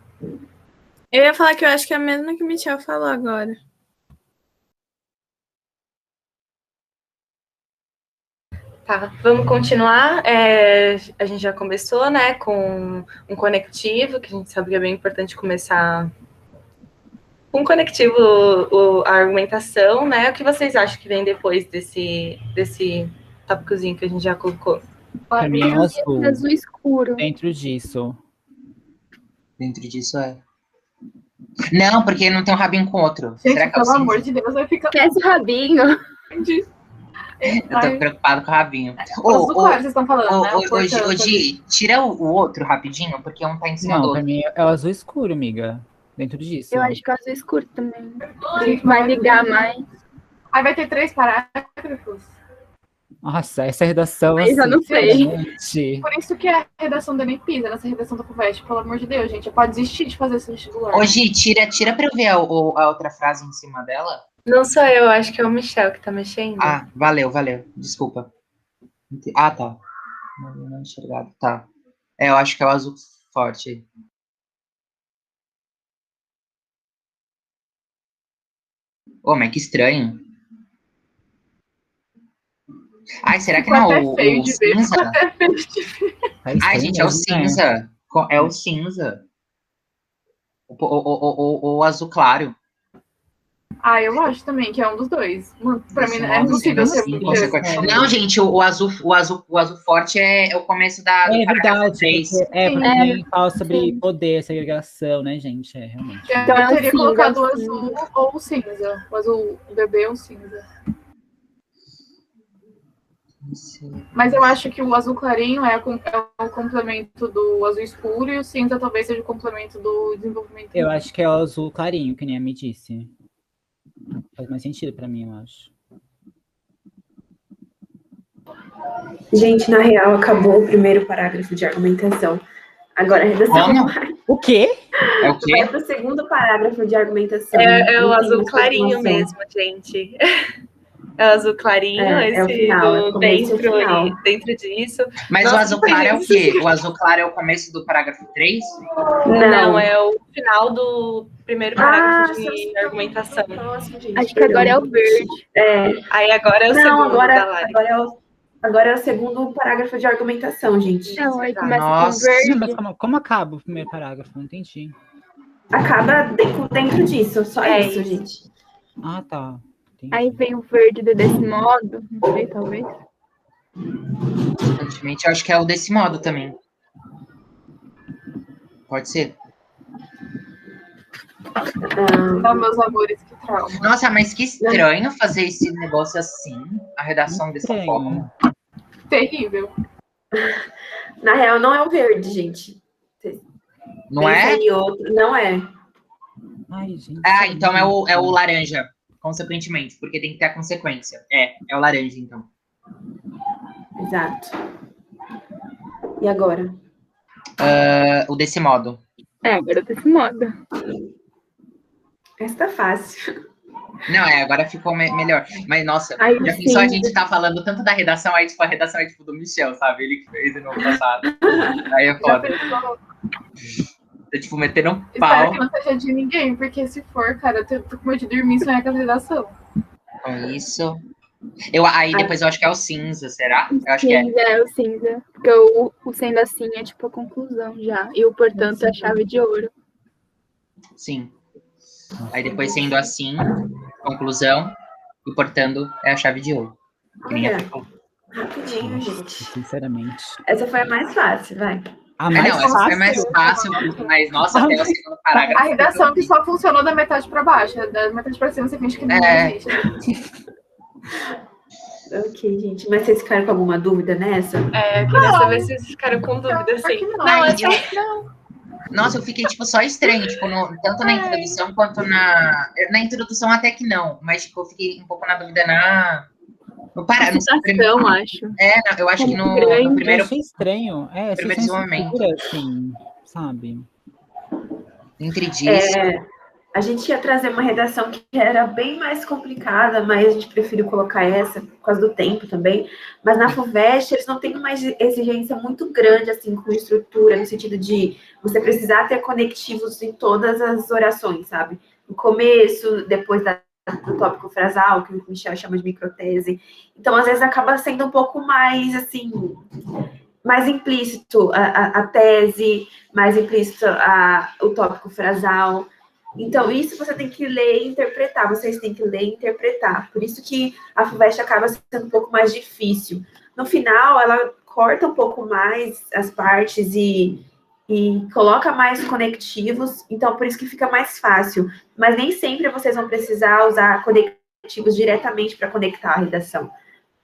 Eu ia falar que eu acho que é a mesma que o Michel falou agora. Tá, vamos continuar. A gente já começou, né, com um conectivo, que a gente sabe que é bem importante começar com um conectivo, a argumentação, né? O que vocês acham que vem depois desse tópicozinho que a gente já colocou? Pra mim é azul. Azul escuro. Dentro disso. Dentro disso é. Não, porque não tem um rabinho com outro. Gente, Será que é o pelo cinza? amor de Deus, vai ficar. Quer esse rabinho? Eu tô preocupado com o rabinho. Azul claro, vocês estão falando, né? Ô, Gi, tira o outro rapidinho, porque um tá em cima do Não, outro. pra mim é o azul escuro, amiga. Dentro disso. Eu acho que é o azul escuro também. Gente, Vai ligar mais. Aí vai ter 3 parágrafos. Nossa, essa redação, Mas eu assim, não sei. gente. Por isso que a redação da nem pisa nessa redação da FUVEST, pelo amor de Deus, gente. Pode desistir de fazer esse vestibular. Ô, Gi, tira pra eu ver a outra frase em cima dela. Não sou eu, acho que é o Michel que tá mexendo. Ah, valeu. Desculpa. Ah, tá. Não enxergado. Tá. Eu acho que é o azul forte. Ô, mas que estranho. Ai, será que não é o cinza? Ai, gente, é o cinza. É o cinza. O azul claro. Eu acho também que é um dos dois. Mano, pra mim é impossível ser Não, gente, o azul forte é o começo da. É verdade. Porque fala sobre Sim. poder, segregação, né, gente? Realmente. Eu teria colocado o azul ou o cinza. O azul bebê ou o cinza. Mas eu acho que o azul clarinho é o complemento do azul escuro e o cinza talvez seja o complemento do desenvolvimento. Eu acho que é o azul clarinho, que nem a me disse. Faz mais sentido pra mim, eu acho. Gente, na real, acabou o primeiro parágrafo de argumentação. Agora a redação vai. O quê? É o quê? Vai pro segundo parágrafo de argumentação. É o Não tem azul mais clarinho continuação. mesmo, gente. É o azul clarinho, É o esse final, é o do começo e o final. dentro disso. Mas Nossa, o azul claro é o quê? O azul claro é o começo do parágrafo 3? Não, é o final do primeiro parágrafo de argumentação. Acho que agora é o verde. Aí agora é o segundo da Lari. Agora é o segundo parágrafo de argumentação, gente. Não, aí começa Nossa. com verde. Mas como acaba o primeiro parágrafo? Não entendi. Acaba dentro disso, só isso, gente. Ah, tá. Entendi. Aí vem o verde desse modo. Não sei, talvez. Aparentemente, eu acho que é o desse modo também. Pode ser. Não, meus amores, que trauma. Nossa, mas que estranho fazer esse negócio assim, a redação dessa forma. Terrível. Na real, não é o verde, gente. Não Pensa é? em outro. Não é. Ai, gente. Ah, então é o laranja, consequentemente, porque tem que ter a consequência. É o laranja, então. Exato. E agora? O desse modo. Agora desse modo. Essa tá fácil. Não, agora ficou melhor. Mas, nossa, Ai, já pensou a sim. gente tá falando tanto da redação, aí, tipo, a redação é, tipo, do Michel, sabe? Ele que fez no ano passado. Aí é Já foda. pensou? Tá, tipo, metendo um Espero pau que não seja de ninguém, porque se for, cara, eu tô com medo de dormir e sonhar com a redação. com isso. Aí depois eu acho que é o cinza, será? Eu acho que é. Cinza é o cinza. Porque o sendo assim é tipo a conclusão já. E o portanto é a chave de ouro. Sim. Aí depois sendo assim, conclusão, e portando é a chave de ouro. Que nem Olha, a falou. rapidinho, gente. Sinceramente. Essa foi a mais fácil, vai. A Não, mais essa foi fácil. mais fácil, mas nossa, até o segundo parágrafo. A redação que só funcionou da metade pra baixo. Da metade pra cima você finge que não existe. Ok, gente. Mas vocês ficaram com alguma dúvida nessa? Queria saber se vocês ficaram com dúvida, assim. Nossa, eu fiquei, tipo, só estranho, tipo, tanto na introdução quanto na introdução até que não, mas, tipo, eu fiquei um pouco na dúvida no citação, acho. Eu acho que no Eu primeiro... achei estranho. Achei primeiro sem desenvolvimento. estrutura, assim, sabe? Entre disso... A gente ia trazer uma redação que era bem mais complicada, mas a gente preferiu colocar essa por causa do tempo também. Mas na FUVEST, eles não têm uma exigência muito grande, assim, com estrutura, no sentido de você precisar ter conectivos em todas as orações, sabe? No começo, depois do tópico frasal, que o Michel chama de microtese. Então, às vezes, acaba sendo um pouco mais, assim, mais implícito a tese, mais implícito o tópico frasal. Então, isso você tem que ler e interpretar, vocês têm que ler e interpretar. Por isso que a FUVEST acaba sendo um pouco mais difícil. No final, ela corta um pouco mais as partes e coloca mais conectivos, então por isso que fica mais fácil. Mas nem sempre vocês vão precisar usar conectivos diretamente para conectar a redação.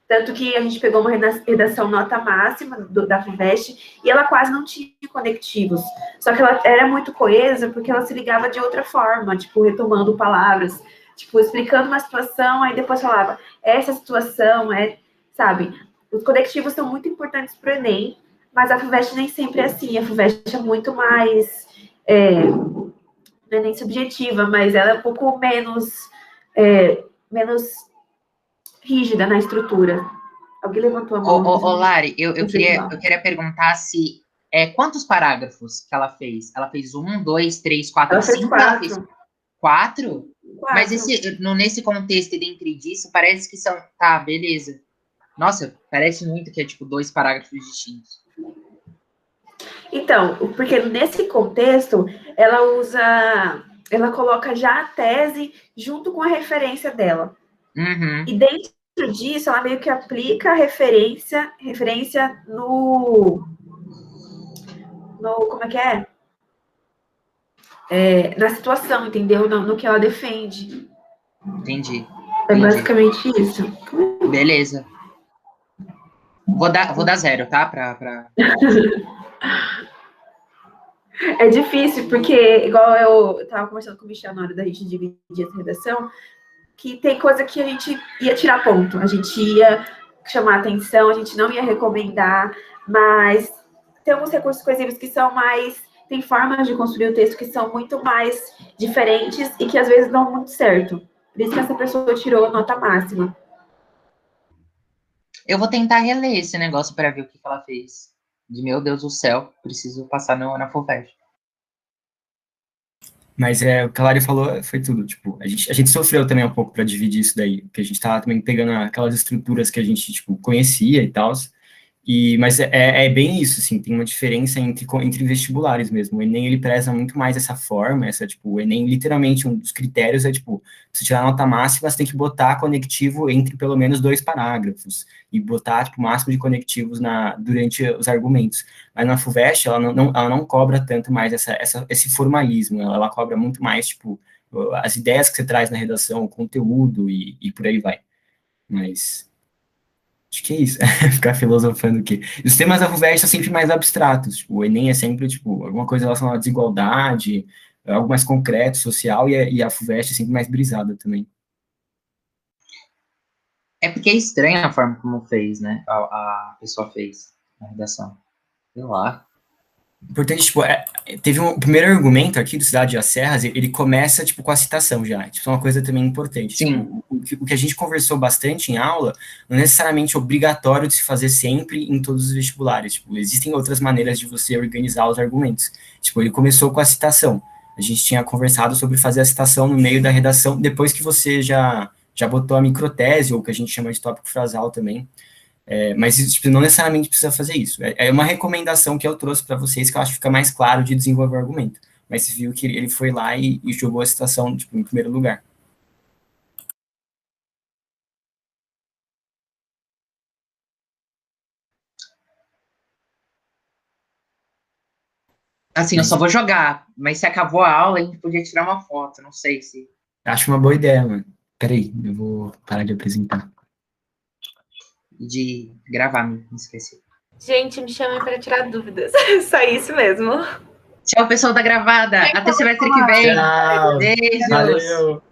Tanto que a gente pegou uma redação nota máxima da FUVEST e ela quase não tinha conectivos. Só que ela era muito coesa porque ela se ligava de outra forma, tipo, retomando palavras, tipo, explicando uma situação, aí depois falava, essa situação sabe? Os conectivos são muito importantes para o Enem, mas a FUVEST nem sempre é assim. A FUVEST é muito mais, não é nem subjetiva, mas ela é um pouco menos rígida na estrutura. Alguém levantou a mão? Lari, eu queria perguntar se... quantos parágrafos que ela fez? Ela fez 1, 2, 3, 4, 5? Ela fez 4? Mas nesse contexto e dentro disso, parece que são... Tá, beleza. Nossa, parece muito que é, tipo, 2 parágrafos distintos. Então, porque nesse contexto, ela coloca já a tese junto com a referência dela. Uhum. E dentro disso, ela meio que aplica a referência no como é que é? Na situação, entendeu? No que ela defende. Entendi. É basicamente isso. Beleza. Vou dar 0, tá? É difícil, porque, igual eu tava conversando com o Michel na hora da gente dividir essa redação, que tem coisa que a gente ia tirar ponto, a gente ia chamar atenção, a gente não ia recomendar, mas tem alguns recursos coesivos que são mais... Tem formas de construir o texto que são muito mais diferentes e que às vezes dão muito certo. Por isso que essa pessoa tirou nota máxima. Eu vou tentar reler esse negócio para ver o que ela fez. Meu Deus do céu, preciso passar na FUVEST. Mas o que a Lari falou foi tudo, tipo, a gente sofreu também um pouco para dividir isso daí, porque a gente tava também pegando aquelas estruturas que a gente, tipo, conhecia e tal, Mas é bem isso, assim, tem uma diferença entre vestibulares mesmo. O Enem, ele preza muito mais essa forma, o Enem, literalmente, um dos critérios é, você tirar a nota máxima, você tem que botar conectivo entre pelo menos 2 parágrafos, e botar, o máximo de conectivos durante os argumentos. Mas na FUVEST, ela não cobra tanto mais esse formalismo, ela cobra muito mais, as ideias que você traz na redação, o conteúdo, e por aí vai. Mas... acho que é isso, ficar filosofando aqui. E os temas da FUVEST são sempre mais abstratos, o Enem é sempre, alguma coisa relacionada à desigualdade, algo mais concreto, social, e a FUVEST é sempre mais brisada também. É porque é estranha a forma como fez, né? A pessoa fez a redação. Sei lá. Importante, teve um primeiro argumento aqui do Cidade das Serras, ele começa, com a citação já, isso é uma coisa também importante. Sim. O que a gente conversou bastante em aula, não é necessariamente obrigatório de se fazer sempre em todos os vestibulares, existem outras maneiras de você organizar os argumentos. Ele começou com a citação, a gente tinha conversado sobre fazer a citação no meio da redação, depois que você já botou a microtese, ou o que a gente chama de tópico frasal também. Mas não necessariamente precisa fazer isso. É uma recomendação que eu trouxe para vocês, que eu acho que fica mais claro de desenvolver o argumento. Mas você viu que ele foi lá e jogou a citação em primeiro lugar. Assim, eu só vou jogar, mas se acabou a aula, a gente podia tirar uma foto, não sei se... Acho uma boa ideia, mano. Peraí, eu vou parar de apresentar. De gravar, me esqueci. Gente, me chamem para tirar dúvidas. Só isso mesmo. Tchau, pessoal da gravada. Até semestre que vem. Tchau. Beijos. Valeu.